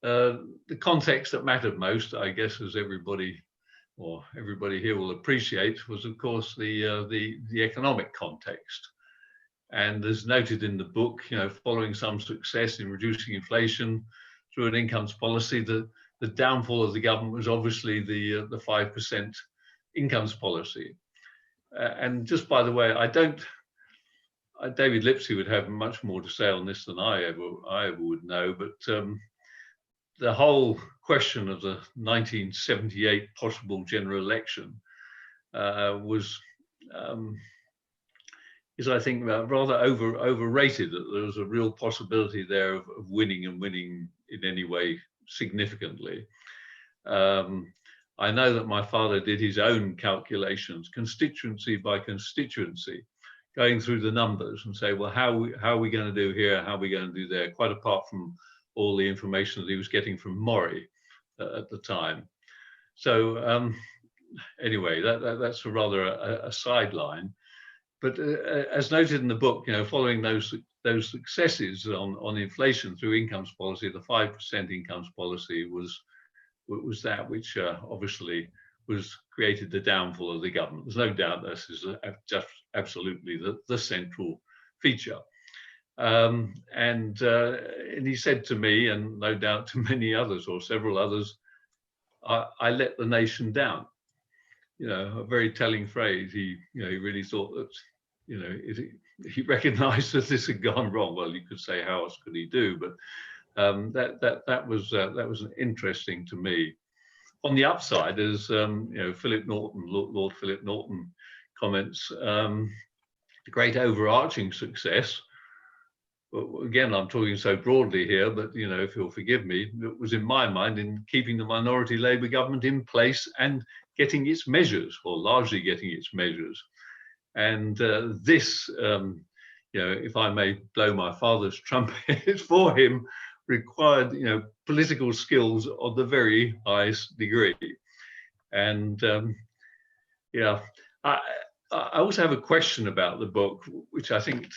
the context that mattered most, I guess, as everybody here will appreciate, was of course the economic context. And as noted in the book, following some success in reducing inflation through an incomes policy, the downfall of the government was obviously the 5% incomes policy. And just by the way, David Lipsey would have much more to say on this than I ever would know, but the whole question of the 1978 possible general election is I think rather overrated, that there was a real possibility there of winning and winning in any way significantly. I know that my father did his own calculations, constituency by constituency, going through the numbers and say, well, how are we going to do here? How are we going to do there? Quite apart from all the information that he was getting from Mori at the time. So anyway, that's rather a sideline. But as noted in the book, following those successes on inflation through incomes policy, the 5% incomes policy was that which obviously created the downfall of the government. There's no doubt this is just absolutely the central feature. And he said to me, and no doubt to many others or several others, I let the nation down. A very telling phrase. He really thought that, he recognized that this had gone wrong. Well, you could say, how else could he do? But that was interesting to me. On the upside, as Philip Norton, Lord Philip Norton comments, the great overarching success. Again, I'm talking so broadly here, but if you'll forgive me, it was in my mind in keeping the minority Labour government in place and getting its measures, or largely getting its measures. And this, if I may blow my father's trumpet for him, required, political skills of the very highest degree. And I also have a question about the book, which I think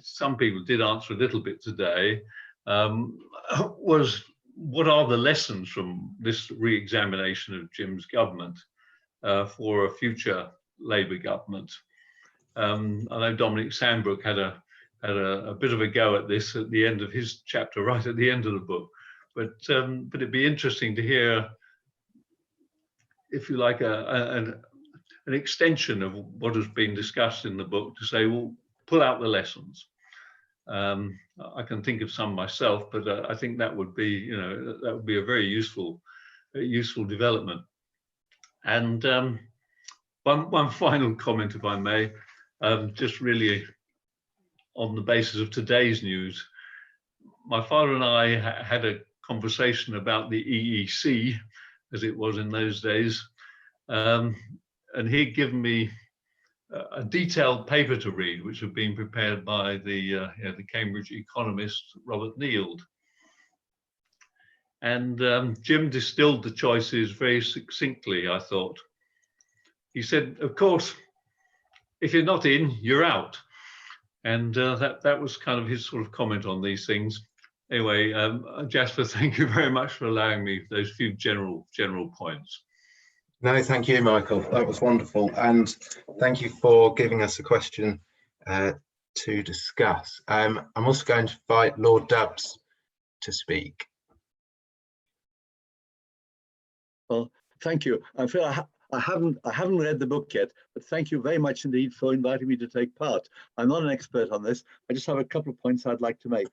some people did answer a little bit today, was what are the lessons from this re-examination of Jim's government for a future Labour government? I know Dominic Sandbrook had a bit of a go at this at the end of his chapter, right at the end of the book. But it'd be interesting to hear, if you like, an extension of what has been discussed in the book, to say, well, pull out the lessons. I can think of some myself, but I think that would be, a very useful development. And one final comment, if I may, just really on the basis of today's news. My father and I had a conversation about the EEC, as it was in those days, and he'd given me a detailed paper to read, which had been prepared by the Cambridge economist Robert Neild. And Jim distilled the choices very succinctly, I thought. He said, of course, if you're not in, you're out. And that was kind of his sort of comment on these things. Anyway, Jasper, thank you very much for allowing me those few general points. No, thank you, Michael. That was wonderful. And thank you for giving us a question to discuss. I'm also going to invite Lord Dubs to speak. Well, thank you. I feel I haven't read the book yet, but thank you very much indeed for inviting me to take part. I'm not an expert on this. I just have a couple of points I'd like to make.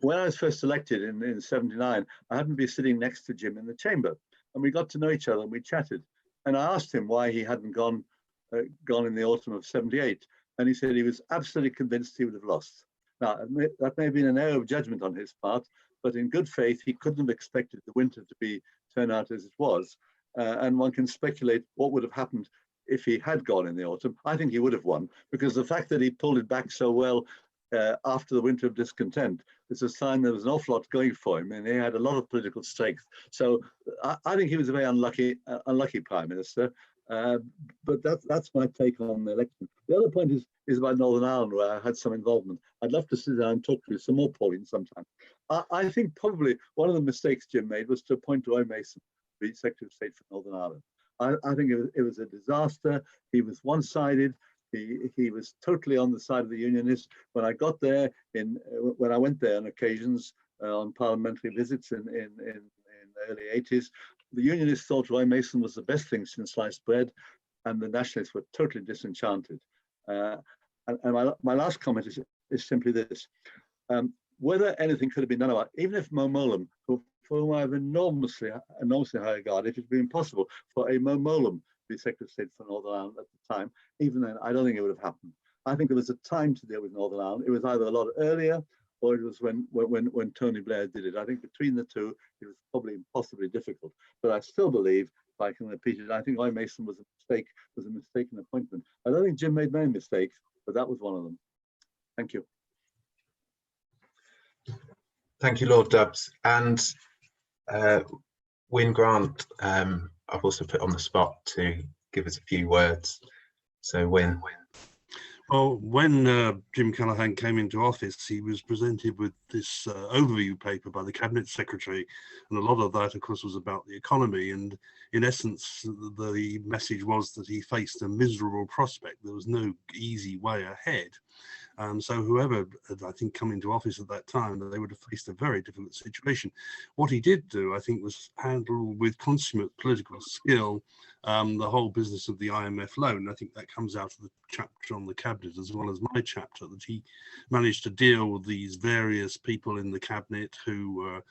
When I was first elected in '79, I happened to be sitting next to Jim in the chamber, and we got to know each other and we chatted. And I asked him why he hadn't gone in the autumn of '78, and he said he was absolutely convinced he would have lost. Now, that may have been an error of judgment on his part, but in good faith, he couldn't have expected the winter to turn out as it was. And one can speculate what would have happened if he had gone in the autumn. I think he would have won, because the fact that he pulled it back so well after the winter of discontent is a sign there was an awful lot going for him, and he had a lot of political strength. So I think he was a very unlucky Prime Minister. But that's my take on the election. The other point is about Northern Ireland, where I had some involvement. I'd love to sit down and talk to you some more, Pauline, sometime. I think probably one of the mistakes Jim made was to appoint Roy Mason to be Secretary of State for Northern Ireland. I think it was a disaster. He was one-sided. He was totally on the side of the Unionists. When I got there, when I went there on occasions on parliamentary visits in the early 80s, the Unionists thought Roy Mason was the best thing since sliced bread, and the Nationalists were totally disenchanted. And my last comment is simply this. Whether anything could have been done about it, even if Mo Mowlam, for whom I have enormously high regard, if it had been possible for a Mo Mowlam to be Secretary of State for Northern Ireland at the time, even then, I don't think it would have happened. I think there was a time to deal with Northern Ireland. It was either a lot earlier, or it was when Tony Blair did it. I think between the two, it was probably impossibly difficult. But I still believe, if I can repeat it, I think Roy Mason was a mistaken appointment. I don't think Jim made many mistakes, but that was one of them. Thank you. Thank you, Lord Dubs. And Wyn Grant, I've also put on the spot to give us a few words. So Wyn. Well, when Jim Callaghan came into office, he was presented with this overview paper by the Cabinet Secretary, and a lot of that, of course, was about the economy. And in essence, the message was that he faced a miserable prospect. There was no easy way ahead. So whoever had, I think, come into office at that time, they would have faced a very difficult situation. What he did do, I think, was handle with consummate political skill the whole business of the IMF loan. I think that comes out of the chapter on the cabinet as well as my chapter, that he managed to deal with these various people in the cabinet who were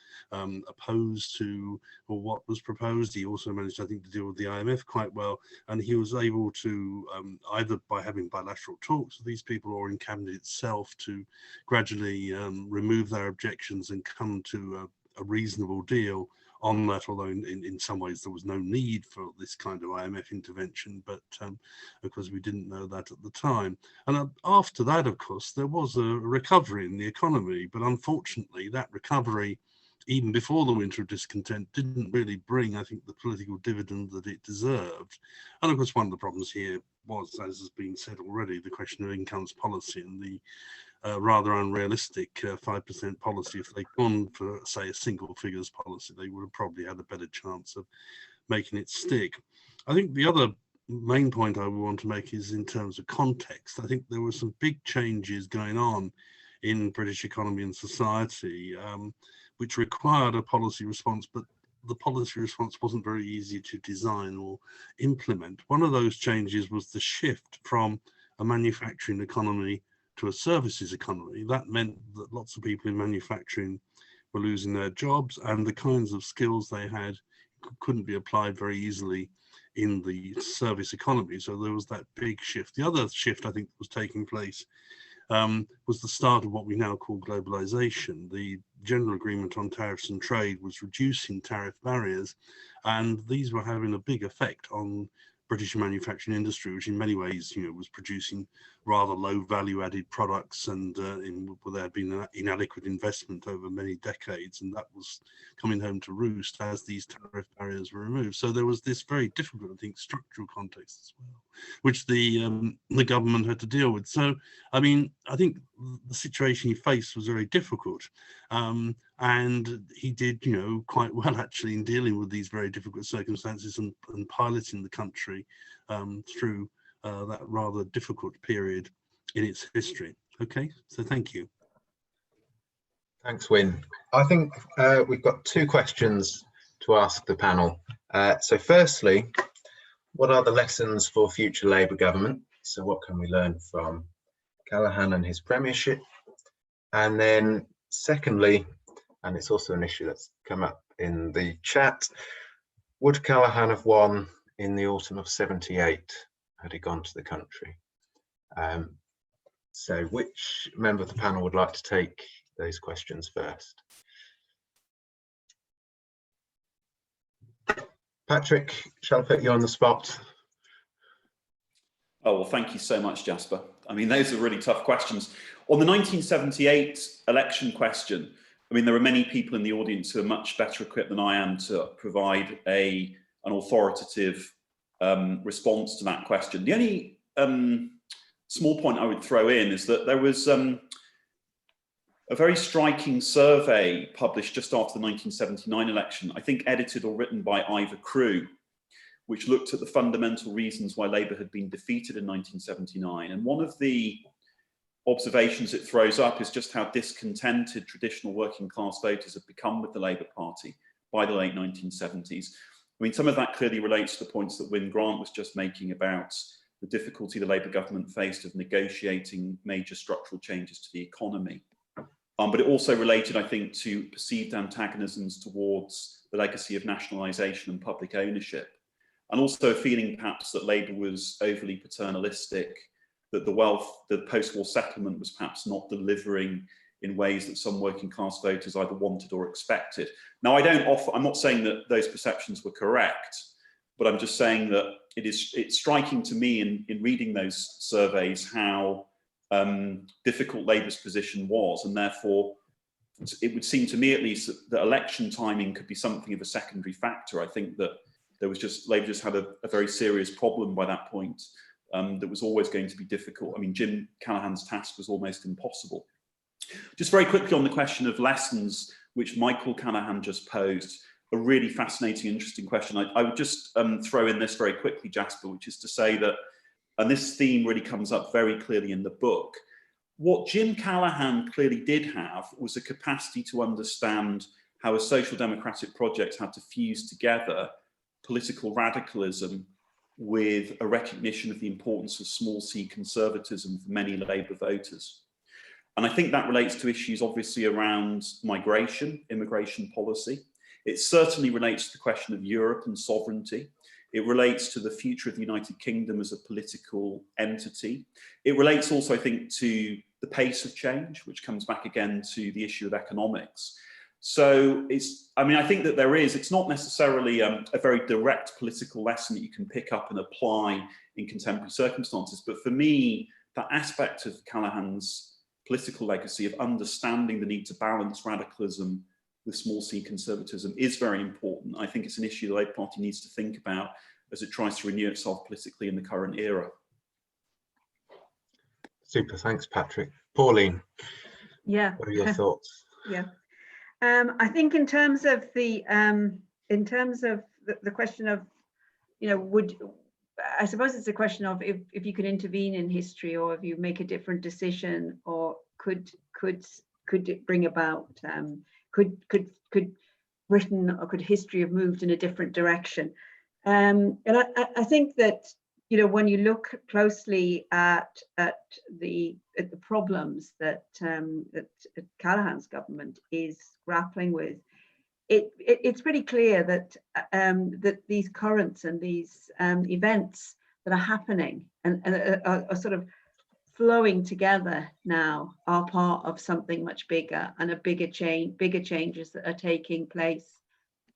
opposed to what was proposed. He also managed, I think, to deal with the IMF quite well, and he was able to either by having bilateral talks with these people or in cabinet itself to gradually remove their objections and come to a reasonable deal on that, although in some ways there was no need for this kind of IMF intervention, but of course we didn't know that at the time. And after that, of course, there was a recovery in the economy, but unfortunately that recovery, even before the winter of discontent, didn't really bring, I think, the political dividend that it deserved. And of course one of the problems here was, as has been said already, the question of incomes policy and the rather unrealistic 5% policy. If they'd gone for, say, a single figures policy, they would have probably had a better chance of making it stick. I think the other main point I would want to make is in terms of context. I think there were some big changes going on in British economy and society, which required a policy response, but the policy response wasn't very easy to design or implement. One of those changes was the shift from a manufacturing economy to a services economy. That meant that lots of people in manufacturing were losing their jobs, and the kinds of skills they had couldn't be applied very easily in the service economy. So there was that big shift. The other shift I think was taking place was the start of what we now call globalization. The General Agreement on Tariffs and Trade was reducing tariff barriers, and these were having a big effect on British manufacturing industry, which in many ways, was producing rather low value-added products, and there had been an inadequate investment over many decades, and that was coming home to roost as these tariff barriers were removed. So there was this very difficult, I think, structural context as well, which the government had to deal with. So, I mean, I think the situation he faced was very difficult, and he did, quite well actually in dealing with these very difficult circumstances and piloting the country through that rather difficult period in its history. Okay, so thank you. Thanks, Wyn. I think we've got two questions to ask the panel. So firstly, what are the lessons for future Labour government? So what can we learn from Callaghan and his premiership? And then secondly, and it's also an issue that's come up in the chat, would Callaghan have won in the autumn of '78 had he gone to the country? So which member of the panel would like to take those questions first? Patrick, shall I put you on the spot? Oh, well, thank you so much, Jasper. I mean, those are really tough questions. On the 1978 election question, I mean, there are many people in the audience who are much better equipped than I am to provide an authoritative response to that question. The only small point I would throw in is that there was a very striking survey published just after the 1979 election, I think edited or written by Ivor Crewe, which looked at the fundamental reasons why Labour had been defeated in 1979. And one of the observations it throws up is just how discontented traditional working class voters have become with the Labour Party by the late 1970s. I mean, some of that clearly relates to the points that Wyn Grant was just making about the difficulty the Labour government faced of negotiating major structural changes to the economy. But it also related, I think, to perceived antagonisms towards the legacy of nationalisation and public ownership. And also a feeling perhaps that Labour was overly paternalistic, that the post-war settlement was perhaps not delivering in ways that some working class voters either wanted or expected. Now, I'm not saying that those perceptions were correct, but I'm just saying that it's striking to me in reading those surveys how difficult Labour's position was, and therefore it would seem to me at least that election timing could be something of a secondary factor. I think that Labour just had a very serious problem by that point that was always going to be difficult. I mean, Jim Callaghan's task was almost impossible. Just very quickly on the question of lessons, which Michael Callaghan just posed, a really fascinating, interesting question. I would just throw in this very quickly, Jasper, which is to say that, and this theme really comes up very clearly in the book, what Jim Callaghan clearly did have was a capacity to understand how a social democratic project had to fuse together political radicalism with a recognition of the importance of small c conservatism for many Labour voters. And I think that relates to issues obviously around migration, immigration policy. It certainly relates to the question of Europe and sovereignty. It relates to the future of the United Kingdom as a political entity. It relates also, I think, to the pace of change, which comes back again to the issue of economics. So I think that it's not necessarily a very direct political lesson that you can pick up and apply in contemporary circumstances. But for me, that aspect of Callaghan's political legacy of understanding the need to balance radicalism with small c conservatism is very important. I think it's an issue the Labour Party needs to think about as it tries to renew itself politically in the current era. Super, thanks, Patrick. Pauline, Yeah. what are your thoughts? Yeah. I think in terms of the question of, I suppose it's a question of if you can intervene in history, or if you make a different decision, or could it bring about, could Britain or could history have moved in a different direction? And I think that, when you look closely at the problems that Callaghan's government is grappling with, it's pretty clear that that these currents and these events that are happening and are sort of flowing together now are part of something much bigger, and bigger changes that are taking place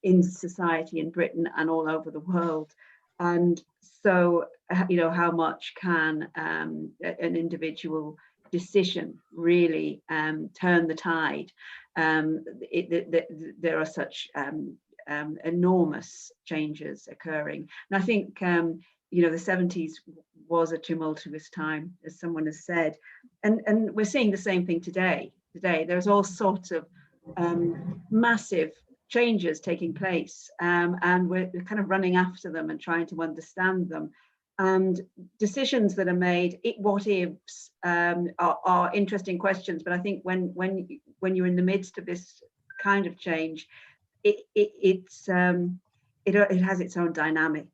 in society in Britain and all over the world. And so, how much can an individual decision really turn the tide? There are such enormous changes occurring. And I think, the 70s was a tumultuous time, as someone has said. And we're seeing the same thing today. There's all sorts of massive changes taking place, and we're kind of running after them and trying to understand them. and decisions that are made, what ifs, are interesting questions. But I think when you're in the midst of this kind of change, it has its own dynamic,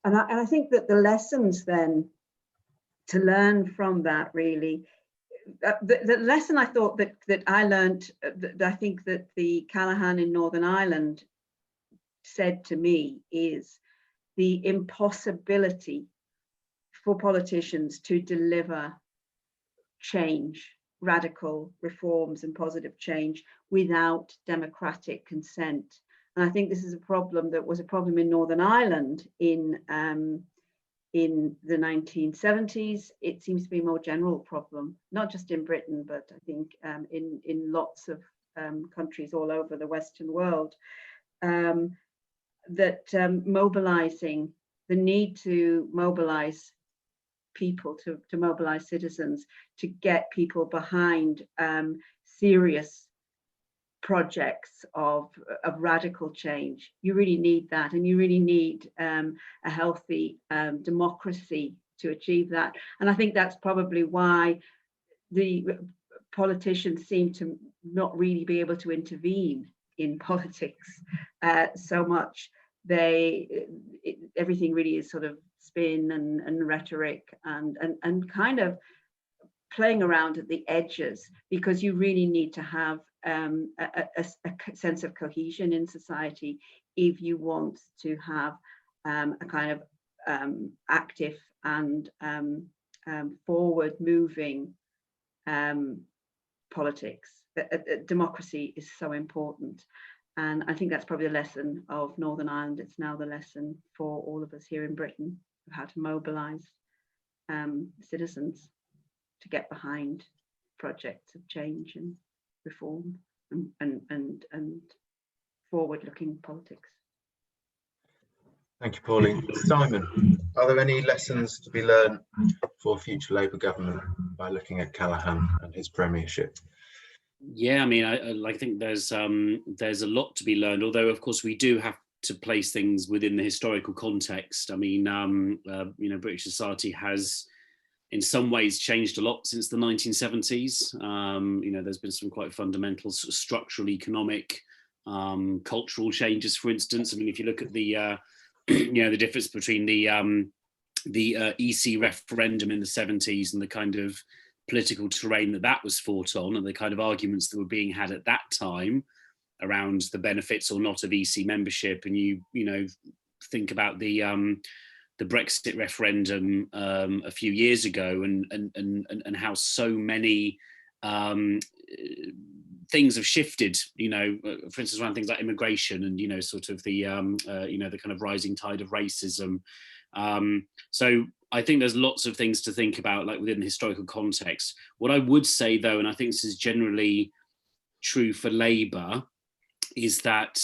and I think that the lessons then to learn from that, really, the lesson I thought that I learned, that I think that the Callaghan in Northern Ireland said to me, is the impossibility for politicians to deliver change, radical reforms and positive change without democratic consent. And I think this is a problem that was a problem in Northern Ireland in the 1970s. It seems to be a more general problem, not just in Britain, but I think in lots of countries all over the Western world, that mobilizing, the need to mobilize people, to mobilize citizens, to get people behind serious projects of radical change. You really need that, and you really need a healthy democracy to achieve that. And I think that's probably why the politicians seem to not really be able to intervene in politics so much. Everything really is sort of spin and rhetoric and kind of playing around at the edges, because you really need to have a sense of cohesion in society if you want to have a kind of active and forward-moving politics. Democracy is so important. And I think that's probably the lesson of Northern Ireland. It's now the lesson for all of us here in Britain of how to mobilise citizens to get behind projects of change and reform and forward-looking politics. Thank you, Pauline. Simon, are there any lessons to be learned for future Labour government by looking at Callaghan and his premiership? Yeah, I mean, I think there's a lot to be learned, although of course we do have to place things within the historical context. I mean, British society has in some ways changed a lot since the 1970s. There's been some quite fundamental structural, economic, cultural changes, for instance. I mean, if you look at the the difference between the EC referendum in the 70s and the kind of political terrain that was fought on, and the kind of arguments that were being had at that time around the benefits or not of EC membership, and you think about the Brexit referendum a few years ago, and how so many things have shifted. For instance, around things like immigration and sort of the the kind of rising tide of racism. So I think there's lots of things to think about, like within the historical context. What I would say, though, and I think this is generally true for Labour, is that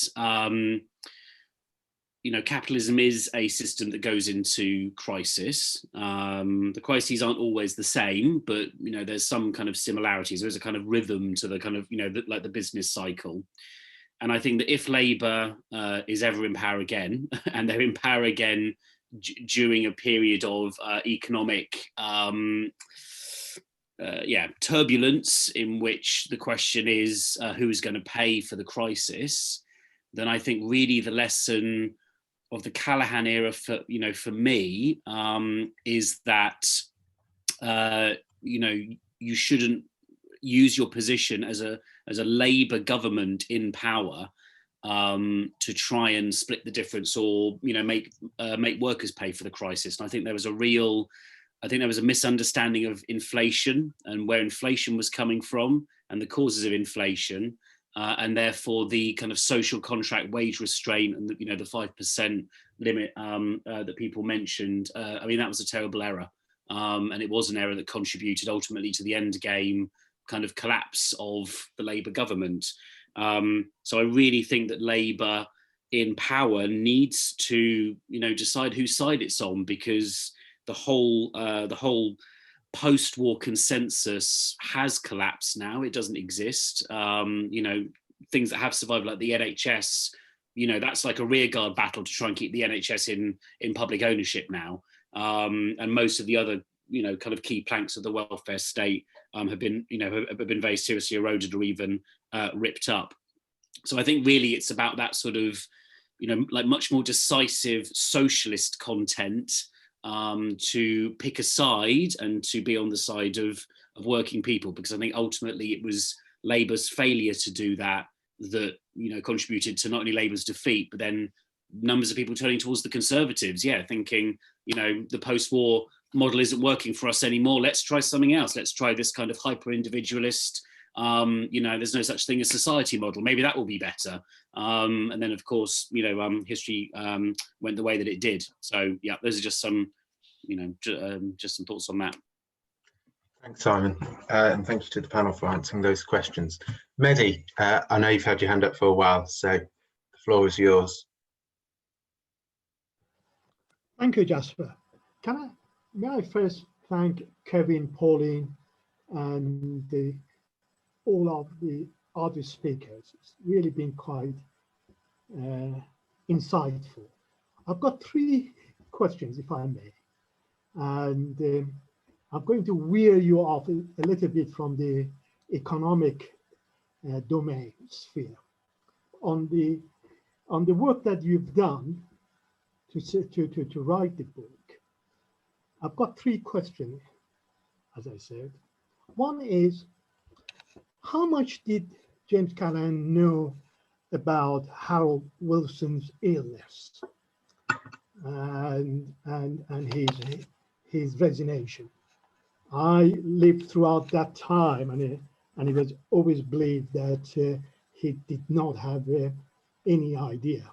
capitalism is a system that goes into crisis. The crises aren't always the same, but there's some kind of similarities. There's a kind of rhythm to the kind of like the business cycle. And I think that if Labour is ever in power again, and they're in power again during a period of economic turbulence, in which the question is who is going to pay for the crisis, then I think really the lesson of the Callaghan era for me is that you shouldn't use your position as a Labour government in power to try and split the difference or make workers pay for the crisis. And I think there was a misunderstanding of inflation and where inflation was coming from and the causes of inflation, and therefore the kind of social contract wage restraint and the 5% limit that people mentioned. I mean, that was a terrible error, and it was an error that contributed ultimately to the end game kind of collapse of the Labour government. So I really think that Labour in power needs to, decide whose side it's on, because the whole post-war consensus has collapsed now. It doesn't exist. Things that have survived, like the NHS, that's like a rearguard battle to try and keep the NHS in public ownership now. and most of the other, kind of key planks of the welfare state have been very seriously eroded or even ripped up. So I think really it's about that sort of, like much more decisive socialist content, to pick a side and to be on the side of working people, because I think ultimately it was Labour's failure to do that contributed to not only Labour's defeat, but then numbers of people turning towards the Conservatives, thinking, the post-war model isn't working for us anymore. Let's try something else. Let's try this kind of hyper-individualist, there's no such thing as society model. Maybe that will be better. And then, of course, history went the way that it did. So, yeah, those are just some, just some thoughts on that. Thanks, Simon. And thank you to the panel for answering those questions. Mehdi, I know you've had your hand up for a while, so the floor is yours. Thank you, Jasper. May I first thank Kevin, Pauline, and all of the other speakers. It's really been quite insightful. I've got 3 questions, if I may, and I'm going to wear you off a little bit from the economic domain sphere. On the work that you've done to write the book, I've got 3 questions, as I said. One is, how much did James Callaghan know about Harold Wilson's illness and his resignation? I lived throughout that time, and it was always believed that he did not have any idea.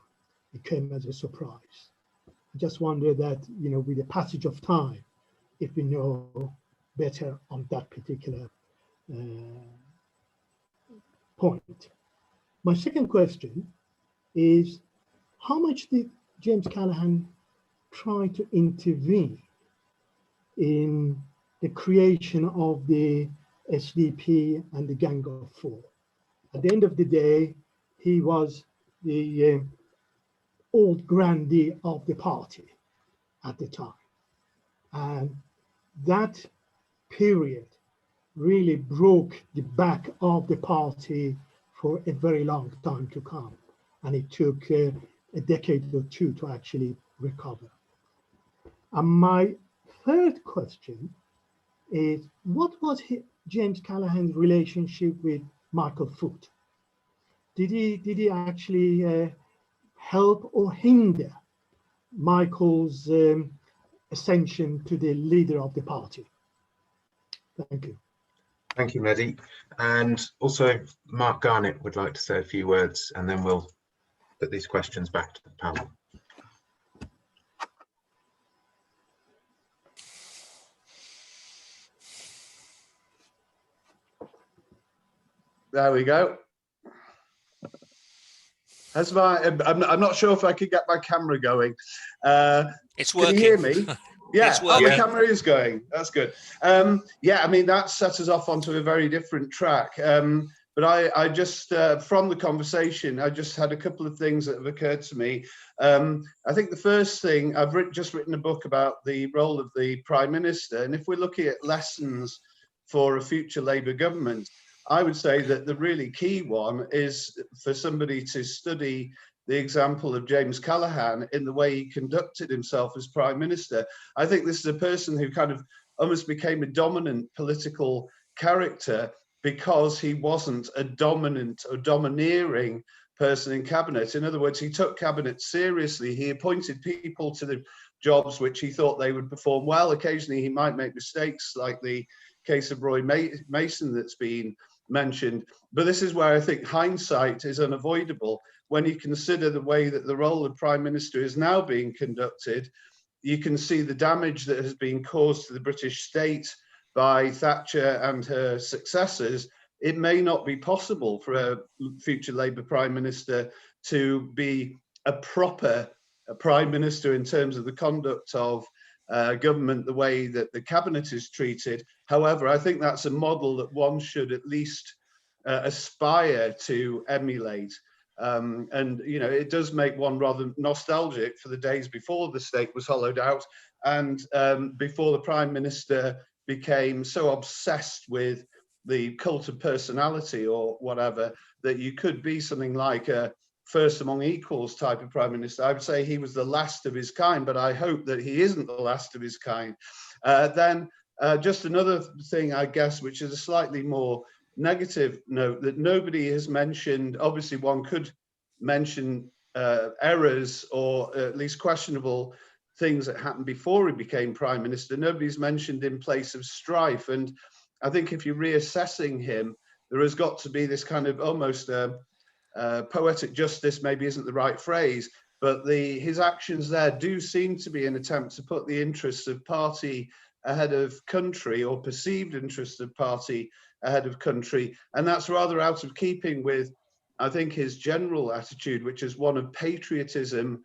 It came as a surprise. I just wonder that, with the passage of time, if we know better on that particular point. My second question is, how much did James Callaghan try to intervene in the creation of the SDP and the Gang of Four? At the end of the day, he was the old grandee of the party at the time. And that period really broke the back of the party for a very long time to come. And it took a decade or 2 to actually recover. And my third question is, what was James Callaghan's relationship with Michael Foot? Did he actually help or hinder Michael's ascension to the leader of the party? Thank you. Thank you, Mehdi. And also, Mark Garnett would like to say a few words, and then we'll put these questions back to the panel. There we go. That's I'm not sure if I could get my camera going. It's working. Can you hear me? Yeah, the camera is going. That's good. Yeah, I mean, that set us off onto a very different track. But I just, from the conversation, I just had a couple of things that have occurred to me. I think the first thing, I've just written a book about the role of the Prime Minister. And if we're looking at lessons for a future Labour government, I would say that the really key one is for somebody to study the example of James Callaghan in the way he conducted himself as Prime Minister. I think this is a person who kind of almost became a dominant political character because he wasn't a dominant or domineering person in cabinet. In other words, he took cabinet seriously. He appointed people to the jobs which he thought they would perform well. Occasionally he might make mistakes, like the case of Roy Mason that's been mentioned. But this is where I think hindsight is unavoidable. When you consider the way that the role of Prime Minister is now being conducted, you can see the damage that has been caused to the British state by Thatcher and her successors. It may not be possible for a future Labour Prime Minister to be a proper Prime Minister in terms of the conduct of government, the way that the cabinet is treated. However, I think that's a model that one should at least aspire to emulate. And you know, it does make one rather nostalgic for the days before the state was hollowed out, and before the Prime Minister became so obsessed with the cult of personality or whatever, that you could be something like a first among equals type of Prime Minister. I would say he was the last of his kind, but I hope that he isn't the last of his kind. Then just another thing, I guess, which is a slightly more negative note that nobody has mentioned. Obviously, one could mention errors or at least questionable things that happened before he became Prime Minister. Nobody's mentioned in place of strife. And I think if you're reassessing him, there has got to be this kind of almost poetic justice, maybe isn't the right phrase, but his actions there do seem to be an attempt to put the interests of party ahead of country, or perceived interests of party ahead of country. And that's rather out of keeping with, I think, his general attitude, which is one of patriotism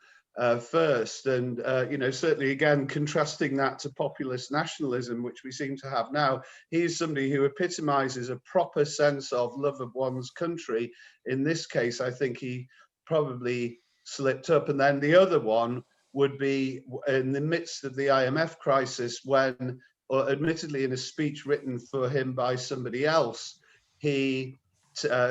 first. And, you know, certainly, again, contrasting that to populist nationalism, which we seem to have now, he's somebody who epitomizes a proper sense of love of one's country. In this case, I think he probably slipped up. And then the other one would be in the midst of the IMF crisis, when, or admittedly in a speech written for him by somebody else, he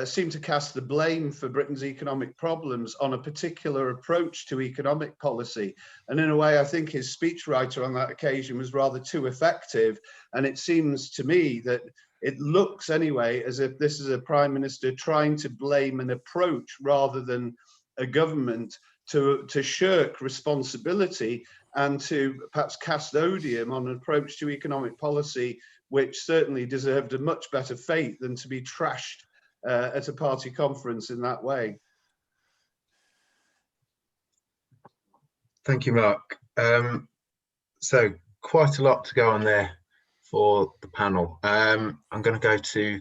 seemed to cast the blame for Britain's economic problems on a particular approach to economic policy. And in a way, I think his speechwriter on that occasion was rather too effective. And it seems to me that it looks anyway as if this is a Prime Minister trying to blame an approach rather than a government, to shirk responsibility and to perhaps cast odium on an approach to economic policy, which certainly deserved a much better fate than to be trashed at a party conference in that way. Thank you, Mark. So quite a lot to go on there for the panel. I'm going to go to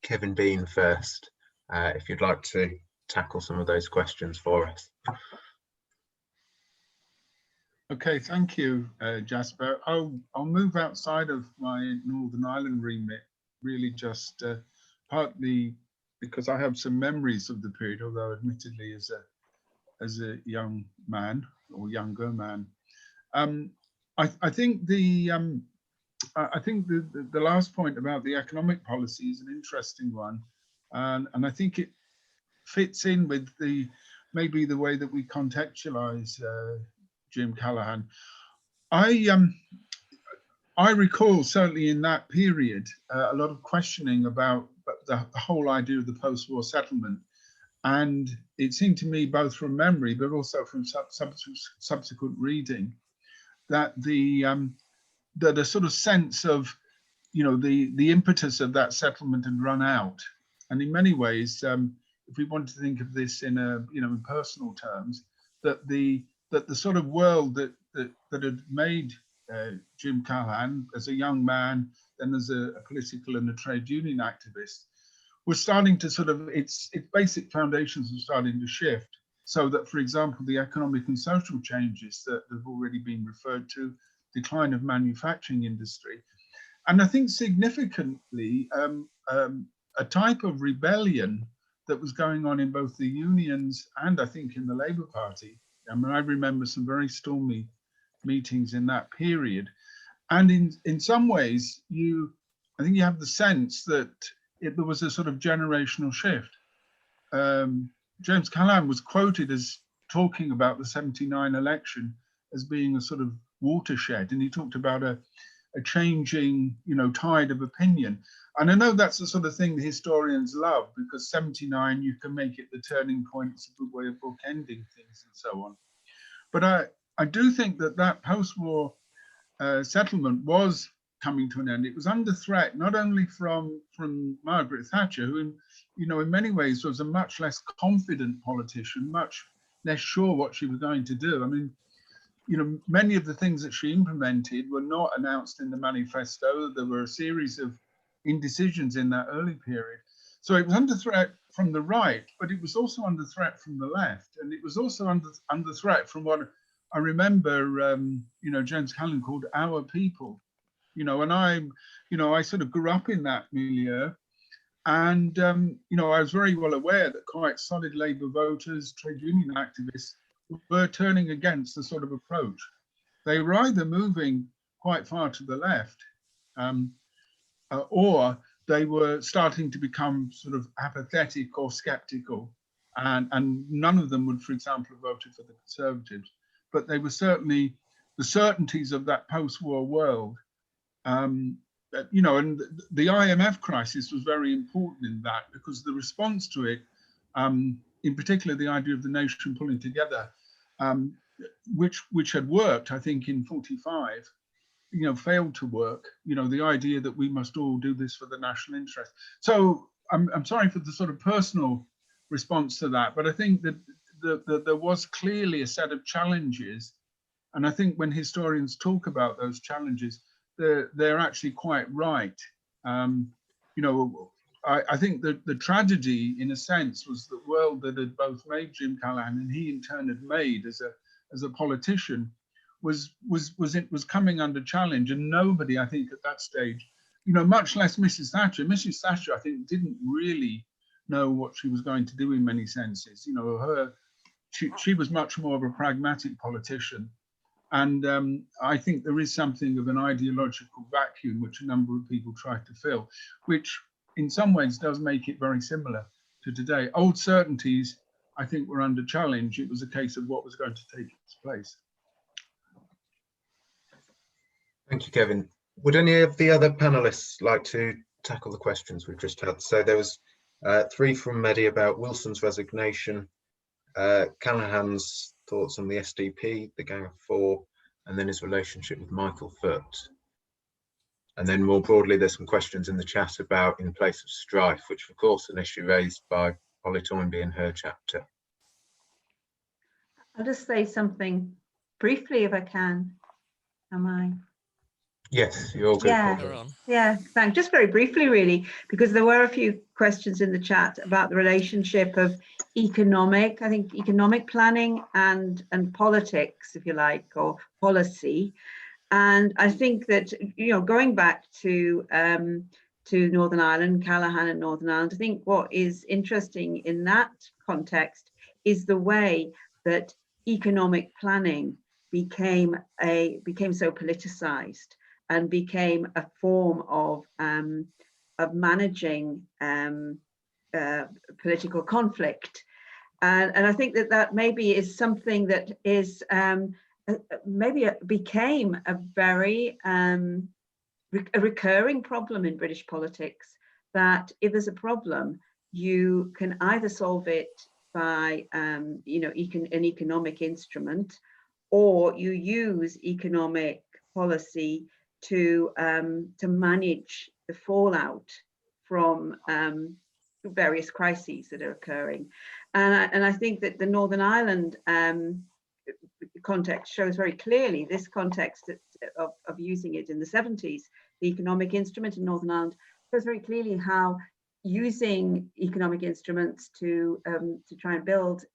Kevin Bean first, if you'd like to tackle some of those questions for us. Okay, thank you, Jasper. I'll move outside of my Northern Ireland remit, really just partly because I have some memories of the period, although admittedly as a young man or younger man. I think the last point about the economic policy is an interesting one, and I think it fits in with maybe the way that we contextualize Jim Callaghan. I recall certainly in that period a lot of questioning about the whole idea of the post-war settlement, and it seemed to me, both from memory but also from subsequent reading, that that a sort of sense of, you know, the impetus of that settlement had run out, and in many ways, if we want to think of this in in personal terms, that the sort of world that had made Jim Callaghan as a young man, then as a political and a trade union activist, was starting to sort of, its basic foundations were starting to shift. So that, for example, the economic and social changes that have already been referred to, decline of manufacturing industry, and I think significantly a type of rebellion that was going on in both the unions and I think in the Labour Party. I mean, I remember some very stormy meetings in that period, and in some ways, I think you have the sense that there was a sort of generational shift. James Callaghan was quoted as talking about the '79 election as being a sort of watershed, and he talked about a changing, tide of opinion. And I know that's the sort of thing the historians love, because '79, you can make it the turning point. It's a good way of bookending things and so on. But I do think that post-war settlement was coming to an end. It was under threat, not only from Margaret Thatcher, who, in many ways was a much less confident politician, much less sure what she was going to do. I mean, many of the things that she implemented were not announced in the manifesto. There were a series of indecisions in that early period. So it was under threat from the right, but it was also under threat from the left. And it was also under threat from what I remember, James Callaghan called our people, and I sort of grew up in that milieu. And, you know, I was very well aware that quite solid Labour voters, trade union activists were turning against the sort of approach. They were either moving quite far to the left, or they were starting to become sort of apathetic or skeptical. And none of them would, for example, have voted for the Conservatives. But they were certainly the certainties of that post-war world. You know, and the IMF crisis was very important in that, because the response to it, in particular, the idea of the nation pulling together, which had worked, I think, in 45, you know, failed to work. You know, the idea that we must all do this for the national interest. So I'm sorry for the sort of personal response to that, but I think that there was clearly a set of challenges, and I think when historians talk about those challenges, they're actually quite right. You know, I think that the tragedy, in a sense, was the world that had both made Jim Callaghan and he in turn had made as a politician was coming under challenge, and nobody, I think, at that stage, you know, much less Mrs. Thatcher. Mrs. Thatcher, I think, didn't really know what she was going to do in many senses. You know, she was much more of a pragmatic politician. And I think there is something of an ideological vacuum which a number of people tried to fill, which in some ways does make it very similar to today. Old certainties, I think, were under challenge. It was a case of what was going to take its place. Thank you, Kevin. Would any of the other panelists like to tackle the questions we've just had? So there was 3 from Mehdi about Wilson's resignation, Callaghan's thoughts on the SDP, the Gang of Four, and then his relationship with Michael Foot. And then more broadly, there's some questions in the chat about In Place of Strife, which of course an issue raised by Polly Toynbee in her chapter. I'll just say something briefly if I can. Am I? Yes, you're all good. Yeah, yeah, thanks. Just very briefly, really, because there were a few questions in the chat about the relationship of economic planning and politics, if you like, or policy. And I think that, you know, going back to Northern Ireland, Callaghan and Northern Ireland, I think what is interesting in that context is the way that economic planning became so politicized and became a form of managing political conflict. And I think that maybe is something that is maybe became a very a recurring problem in British politics, that if there's a problem, you can either solve it by you know, an economic instrument, or you use economic policy to manage the fallout from various crises that are occurring. And I think that the Northern Ireland context shows very clearly this context of using it in the 70s. The economic instrument in Northern Ireland shows very clearly how using economic instruments to try and build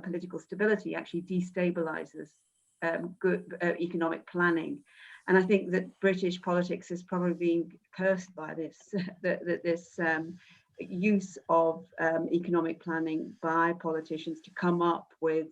political stability actually destabilizes good economic planning. And I think that British politics has probably been cursed by this, this use of economic planning by politicians to come up with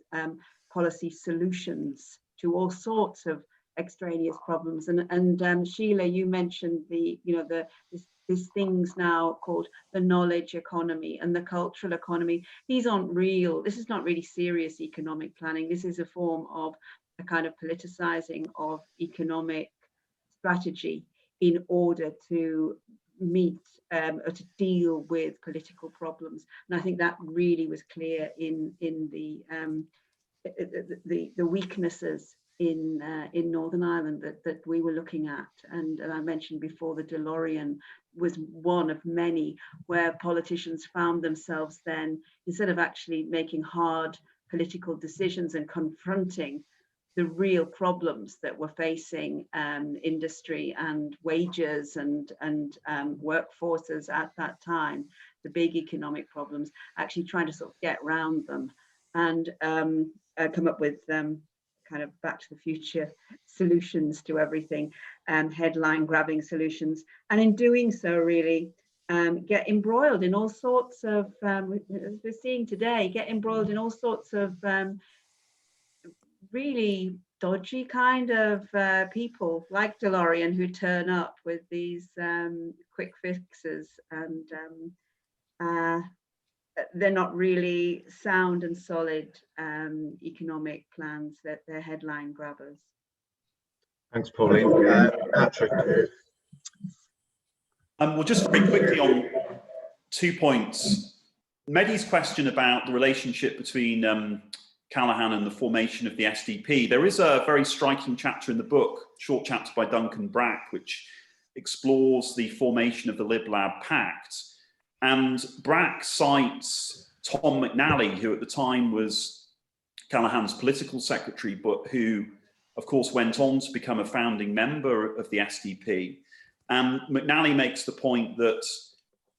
policy solutions to all sorts of extraneous problems. And Sheila, you mentioned these things now called the knowledge economy and the cultural economy. These aren't real. This is not really serious economic planning. This is a form of a kind of politicizing of economic strategy in order to meet or to deal with political problems. And I think that really was clear in the weaknesses in Northern Ireland that we were looking at. And I mentioned before, the DeLorean was one of many where politicians found themselves then, instead of actually making hard political decisions and confronting the real problems that were facing industry and wages and workforces at that time, the big economic problems, actually trying to sort of get around them and come up with kind of back to the future solutions to everything, headline grabbing solutions. And in doing so, really, get embroiled in all sorts of, as we're seeing today, get embroiled in all sorts of really dodgy kind of people like DeLorean who turn up with these quick fixes, and they're not really sound and solid economic plans, that they're headline grabbers. Thanks, Pauline. Patrick. Well, just very quickly on 2 points. Mehdi's question about the relationship between Callaghan and the formation of the SDP. There is a very striking chapter in the book, short chapter by Duncan Brack, which explores the formation of the Lib Lab Pact. And Brack cites Tom McNally, who at the time was Callaghan's political secretary, but who, of course, went on to become a founding member of the SDP. And McNally makes the point that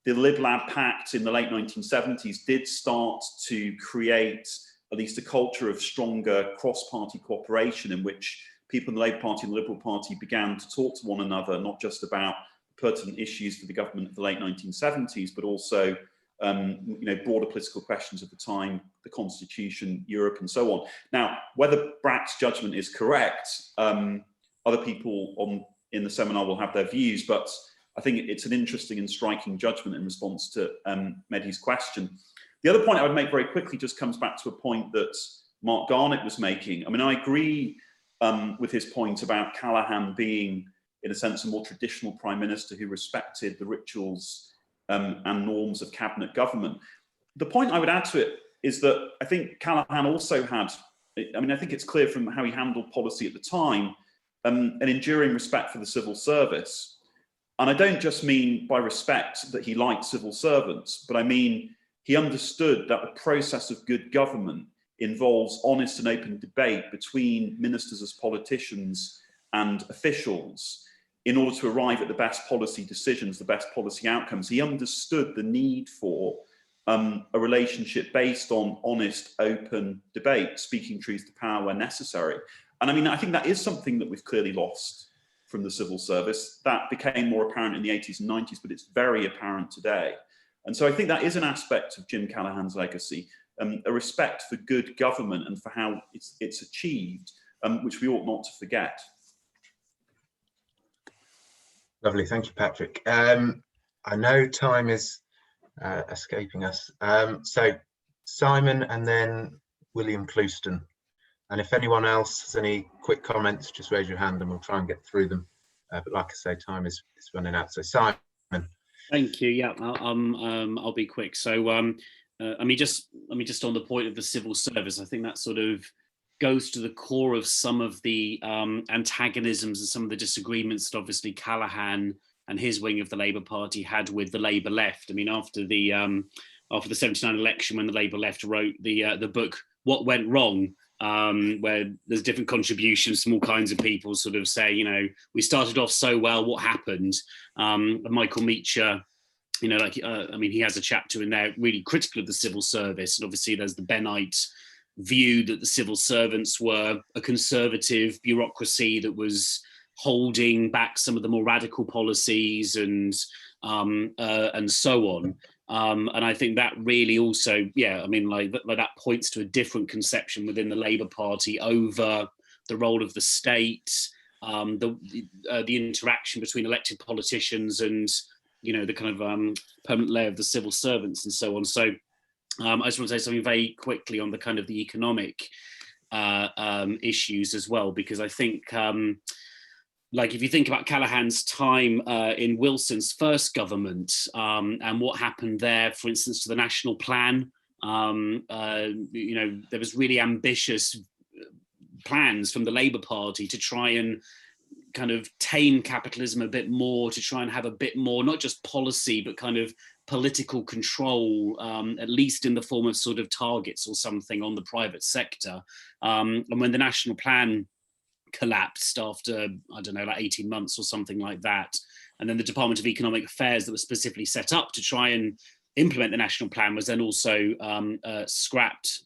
the Lib Lab Pact in the late 1970s did start to create at least a culture of stronger cross-party cooperation, in which people in the Labour Party and the Liberal Party began to talk to one another, not just about pertinent issues for the government of the late 1970s, but also broader political questions of the time, the Constitution, Europe, and so on. Now, whether Brack's judgment is correct, other people in the seminar will have their views, but I think it's an interesting and striking judgment in response to Mehdi's question. The other point I would make very quickly just comes back to a point that Mark Garnett was making. I mean, I agree with his point about Callaghan being, in a sense, a more traditional prime minister who respected the rituals and norms of cabinet government. The point I would add to it is that I think Callaghan also had, I mean, I think it's clear from how he handled policy at the time, an enduring respect for the civil service. And I don't just mean by respect that he liked civil servants, but I mean he understood that the process of good government involves honest and open debate between ministers as politicians and officials in order to arrive at the best policy decisions, the best policy outcomes. He understood the need for a relationship based on honest, open debate, speaking truth to power where necessary. And I mean, I think that is something that we've clearly lost from the civil service. That became more apparent in the 80s and 90s, but it's very apparent today. And so I think that is an aspect of Jim Callaghan's legacy, a respect for good government and for how it's achieved, which we ought not to forget. Lovely, thank you, Patrick. I know time is escaping us. So Simon and then William Clouston. And if anyone else has any quick comments, just raise your hand and we'll try and get through them. But like I say, time is running out. So Simon. Thank you. Yeah, I'll be quick. So, I mean, just on the point of the civil service, I think that sort of goes to the core of some of the antagonisms and some of the disagreements that obviously Callaghan and his wing of the Labour Party had with the Labour left. I mean, after the 79 election, when the Labour left wrote the book What Went Wrong, where there's different contributions from all kinds of people sort of say, you know, we started off so well, what happened? Michael Meacher, you know, like, I mean, he has a chapter in there really critical of the civil service. And obviously there's the Bennite view that the civil servants were a conservative bureaucracy that was holding back some of the more radical policies and so on. And I think that really also, yeah, I mean, like that points to a different conception within the Labour Party over the role of the state, the interaction between elected politicians and, you know, the kind of permanent layer of the civil servants and so on. So I just want to say something very quickly on the kind of the economic issues as well, because I think, like, if you think about Callaghan's time in Wilson's first government and what happened there, for instance, to the national plan, you know, there was really ambitious plans from the Labour Party to try and kind of tame capitalism a bit more, to try and have a bit more, not just policy, but kind of political control, at least in the form of sort of targets or something on the private sector. And when the national plan collapsed after, I don't know, like 18 months or something like that, and then the Department of Economic Affairs that was specifically set up to try and implement the national plan was then also scrapped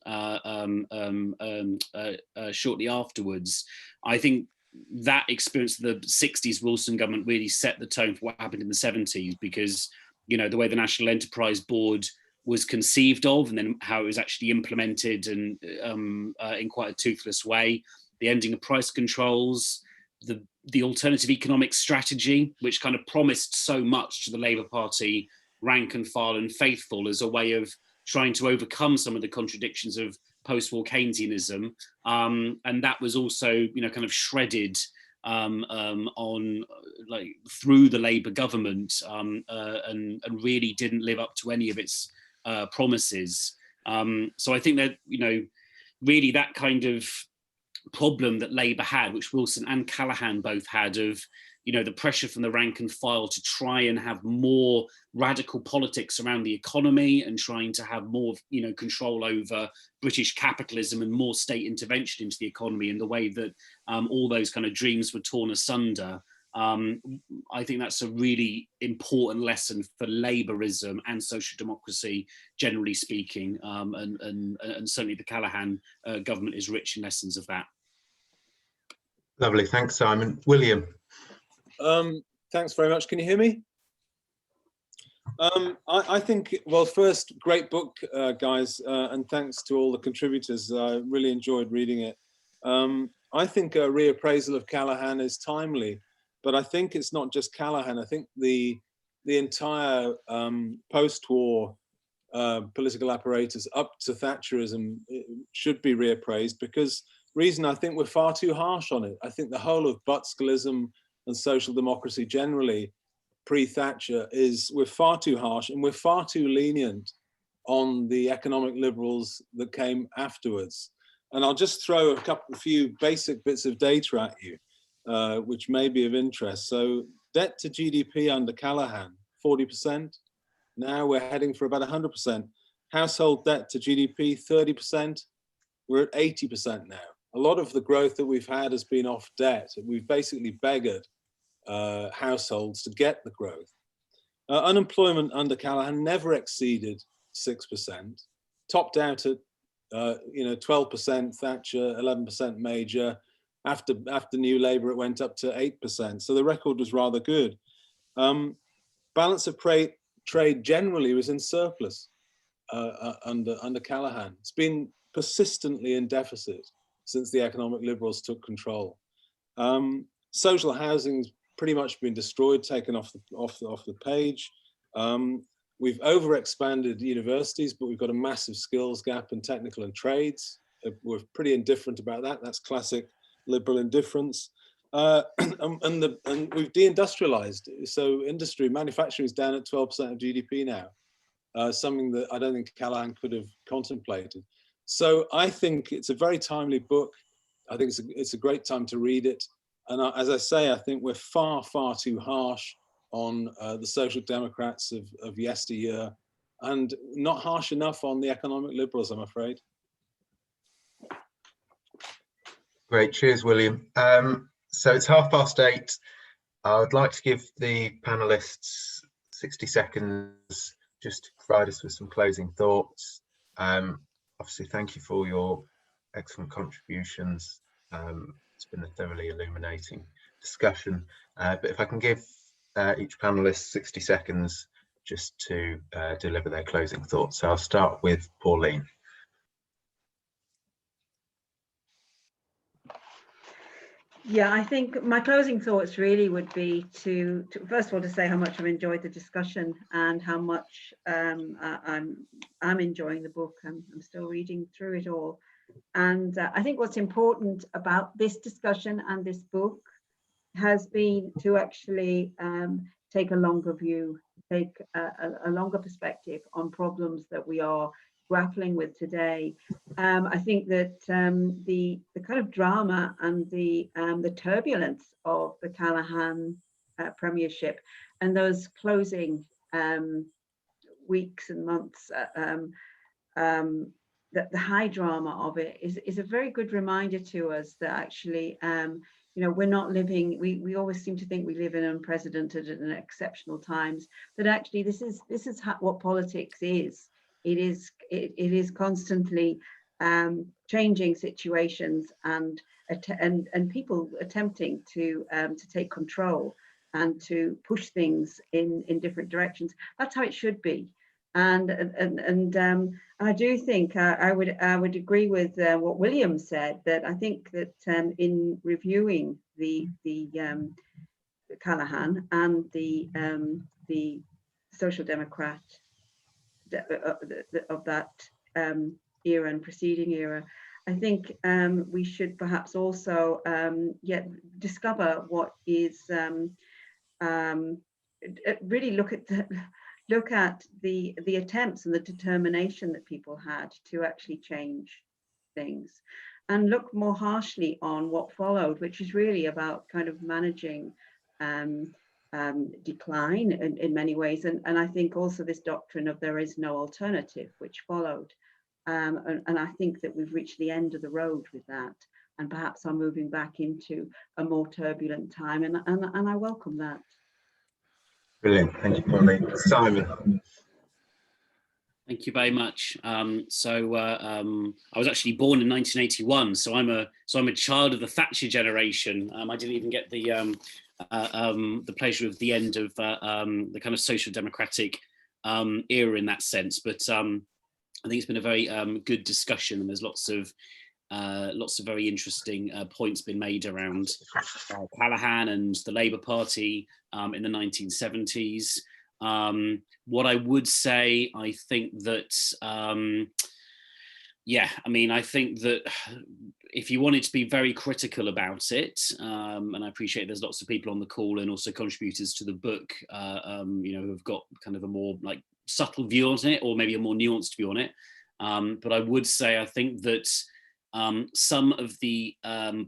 shortly afterwards. I think that experience of the 60s Wilson government really set the tone for what happened in the 70s, because the way the National Enterprise Board was conceived of, and then how it was actually implemented, and in quite a toothless way. The ending of price controls, the alternative economic strategy, which kind of promised so much to the Labour Party rank and file and faithful as a way of trying to overcome some of the contradictions of post-war Keynesianism, and that was also kind of shredded on through the Labour government, and really didn't live up to any of its promises. So I think that really that kind of problem that Labour had, which Wilson and Callaghan both had, of the pressure from the rank and file to try and have more radical politics around the economy and trying to have more control over British capitalism and more state intervention into the economy, in the way that all those kind of dreams were torn asunder. I think that's a really important lesson for Labourism and social democracy, generally speaking, and certainly the Callaghan government is rich in lessons of that. Lovely, thanks, Simon. William. Thanks very much. Can you hear me? I think, well, first, great book, guys, and thanks to all the contributors. I really enjoyed reading it. I think a reappraisal of Callaghan is timely, but I think it's not just Callaghan. I think the entire post-war political apparatus up to Thatcherism should be reappraised, because reason I think we're far too harsh on it. I think the whole of Butskellism and social democracy generally pre-Thatcher we're far too harsh, and we're far too lenient on the economic liberals that came afterwards. And I'll just throw a few basic bits of data at you, which may be of interest. So debt to GDP under Callaghan, 40%. Now we're heading for about 100%. Household debt to GDP, 30%. We're at 80% now. A lot of the growth that we've had has been off debt. We've basically beggared households to get the growth. Unemployment under Callaghan never exceeded 6%, topped out at 12% Thatcher, 11% Major. After New Labour, it went up to 8%. So the record was rather good. Balance of trade generally was in surplus under Callaghan. It's been persistently in deficit since the economic liberals took control. Social housing's pretty much been destroyed, taken off the page. We've overexpanded universities, but we've got a massive skills gap in technical and trades. We're pretty indifferent about that. That's classic liberal indifference. And we've deindustrialized. So manufacturing is down at 12% of GDP now, something that I don't think Callaghan could have contemplated. So I think it's a very timely book. I think it's a great time to read it. And as I say, I think we're far, far too harsh on the social democrats of yesteryear, and not harsh enough on the economic liberals, I'm afraid. Great, cheers, William. So it's 8:30. I would like to give the panelists 60 seconds just to provide us with some closing thoughts. Obviously, thank you for all your excellent contributions. It's been a thoroughly illuminating discussion, but if I can give each panelist 60 seconds just to deliver their closing thoughts. So I'll start with Pauline. Yeah, I think my closing thoughts really would be to first of all to say how much I've enjoyed the discussion and how much I'm enjoying the book. I'm still reading through it all, and I think what's important about this discussion and this book has been to actually take a longer view, take a longer perspective on problems that we are grappling with today. I think that the kind of drama and the turbulence of the Callaghan premiership and those closing weeks and months, the high drama of it is a very good reminder to us that actually we're not living, we always seem to think we live in unprecedented and exceptional times, but actually this is what politics is. It is constantly changing situations and people attempting to take control and to push things in different directions. That's how it should be. And I do think I would agree with what William said, that I think that in reviewing the Callaghan and the Social Democrat of that era and preceding era, I think we should perhaps also discover what is really look at the attempts and the determination that people had to actually change things, and look more harshly on what followed, which is really about kind of managing decline in many ways, and I think also this doctrine of there is no alternative, which followed, and I think that we've reached the end of the road with that, and perhaps are moving back into a more turbulent time, and I welcome that. Brilliant, thank you, Pauline. Simon. Thank you very much. I was actually born in 1981, so I'm a child of the Thatcher generation. I didn't even get the pleasure of the end of the kind of social democratic era in that sense. But I think it's been a very good discussion, and there's lots of very interesting points been made around Callaghan and the Labour Party in the 1970s. What I would say, I think that, I think that if you wanted to be very critical about it, and I appreciate there's lots of people on the call and also contributors to the book, who've got kind of a more like subtle view on it, or maybe a more nuanced view on it. But I would say, I think that some of the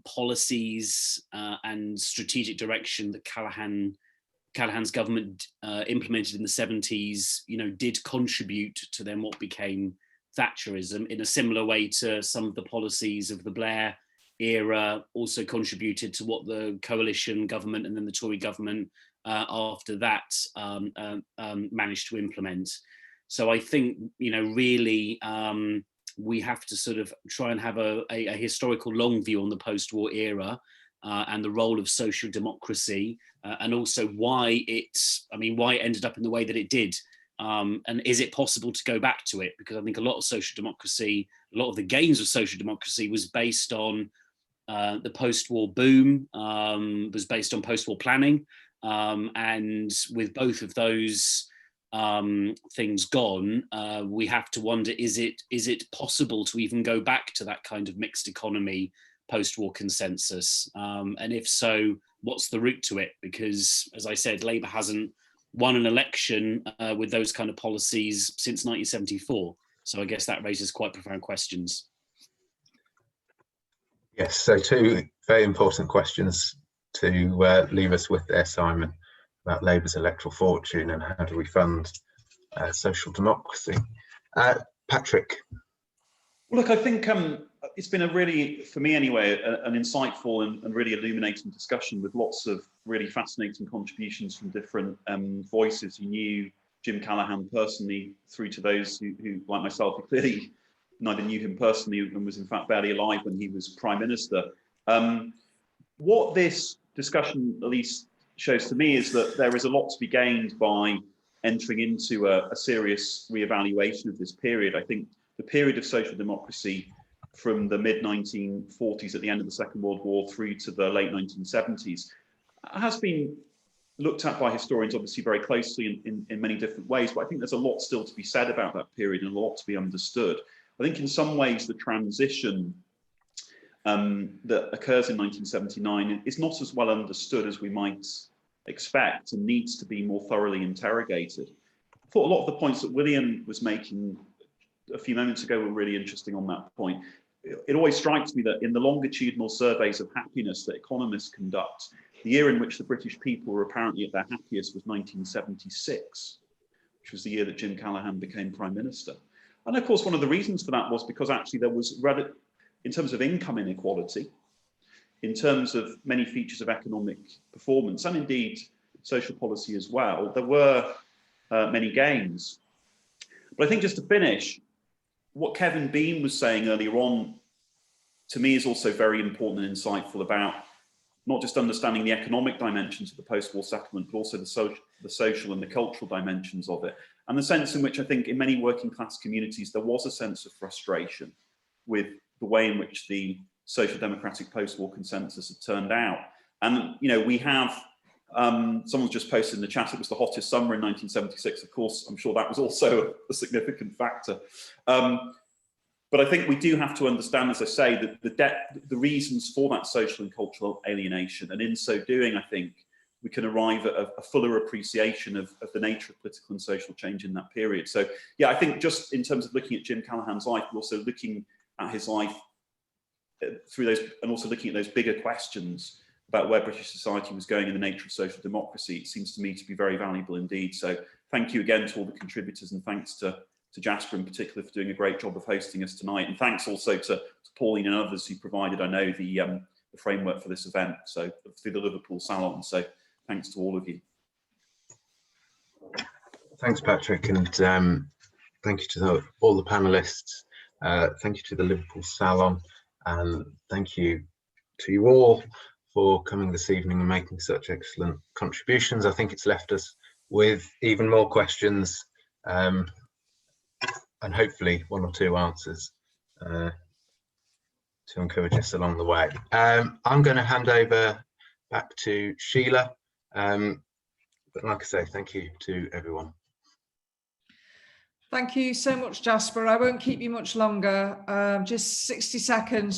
policies and strategic direction that Callaghan's government implemented in the 70s, did contribute to then what became Thatcherism, in a similar way to some of the policies of the Blair era also contributed to what the coalition government and then the Tory government after that managed to implement. So I think, really, we have to sort of try and have a historical long view on the post-war era and the role of social democracy, and also why it ended up in the way that it did. And is it possible to go back to it? Because I think a lot of social democracy, a lot of the gains of social democracy was based on the post-war boom, was based on post-war planning. And with both of those things gone, we have to wonder, is it possible to even go back to that kind of mixed economy post-war consensus? And if so, what's the route to it? Because, as I said, Labour hasn't won an election with those kind of policies since 1974. So I guess that raises quite profound questions. Yes, so two very important questions to leave us with there, Simon, about Labour's electoral fortune and how do we fund social democracy. Patrick. Well, look, I think it's been a really, for me anyway, an insightful and really illuminating discussion with lots of really fascinating contributions from different voices who knew Jim Callaghan personally, through to those who, like myself, who clearly neither knew him personally and was in fact barely alive when he was Prime Minister. What this discussion at least shows to me is that there is a lot to be gained by entering into a serious reevaluation of this period. I think the period of social democracy from the mid-1940s at the end of the Second World War through to the late 1970s has been looked at by historians obviously very closely in many different ways, but I think there's a lot still to be said about that period and a lot to be understood. I think in some ways the transition that occurs in 1979 is not as well understood as we might expect and needs to be more thoroughly interrogated. I thought a lot of the points that William was making a few moments ago were really interesting on that point. It always strikes me that in the longitudinal surveys of happiness that economists conduct, the year in which the British people were apparently at their happiest was 1976, which was the year that Jim Callaghan became Prime Minister. And of course, one of the reasons for that was because actually there was, in terms of income inequality, in terms of many features of economic performance, and indeed social policy as well, there were many gains. But I think just to finish, what Kevin Beam was saying earlier on, to me, is also very important and insightful about not just understanding the economic dimensions of the post-war settlement, but also the social and the cultural dimensions of it. And the sense in which I think in many working class communities, there was a sense of frustration with the way in which the social democratic post-war consensus had turned out. And, you know, we have, someone's just posted in the chat, it was the hottest summer in 1976. Of course, I'm sure that was also a significant factor. But I think we do have to understand, as I say, that the reasons for that social and cultural alienation. And in so doing, I think we can arrive at a fuller appreciation of the nature of political and social change in that period. So, yeah, I think just in terms of looking at Jim Callaghan's life, but also looking at his life through those, and also looking at those bigger questions about where British society was going and the nature of social democracy, it seems to me to be very valuable indeed. So thank you again to all the contributors, and thanks to Jasper in particular for doing a great job of hosting us tonight. And thanks also to Pauline and others who provided, I know, the framework for this event, so through the Liverpool Salon. So thanks to all of you. Thanks, Patrick, and thank you to all the panelists. Thank you to the Liverpool Salon, and thank you to you all for coming this evening and making such excellent contributions. I think it's left us with even more questions and hopefully one or two answers to encourage us along the way. I'm going to hand over back to Sheila, but like I say, thank you to everyone. Thank you so much, Jasper. I won't keep you much longer. Just 60 seconds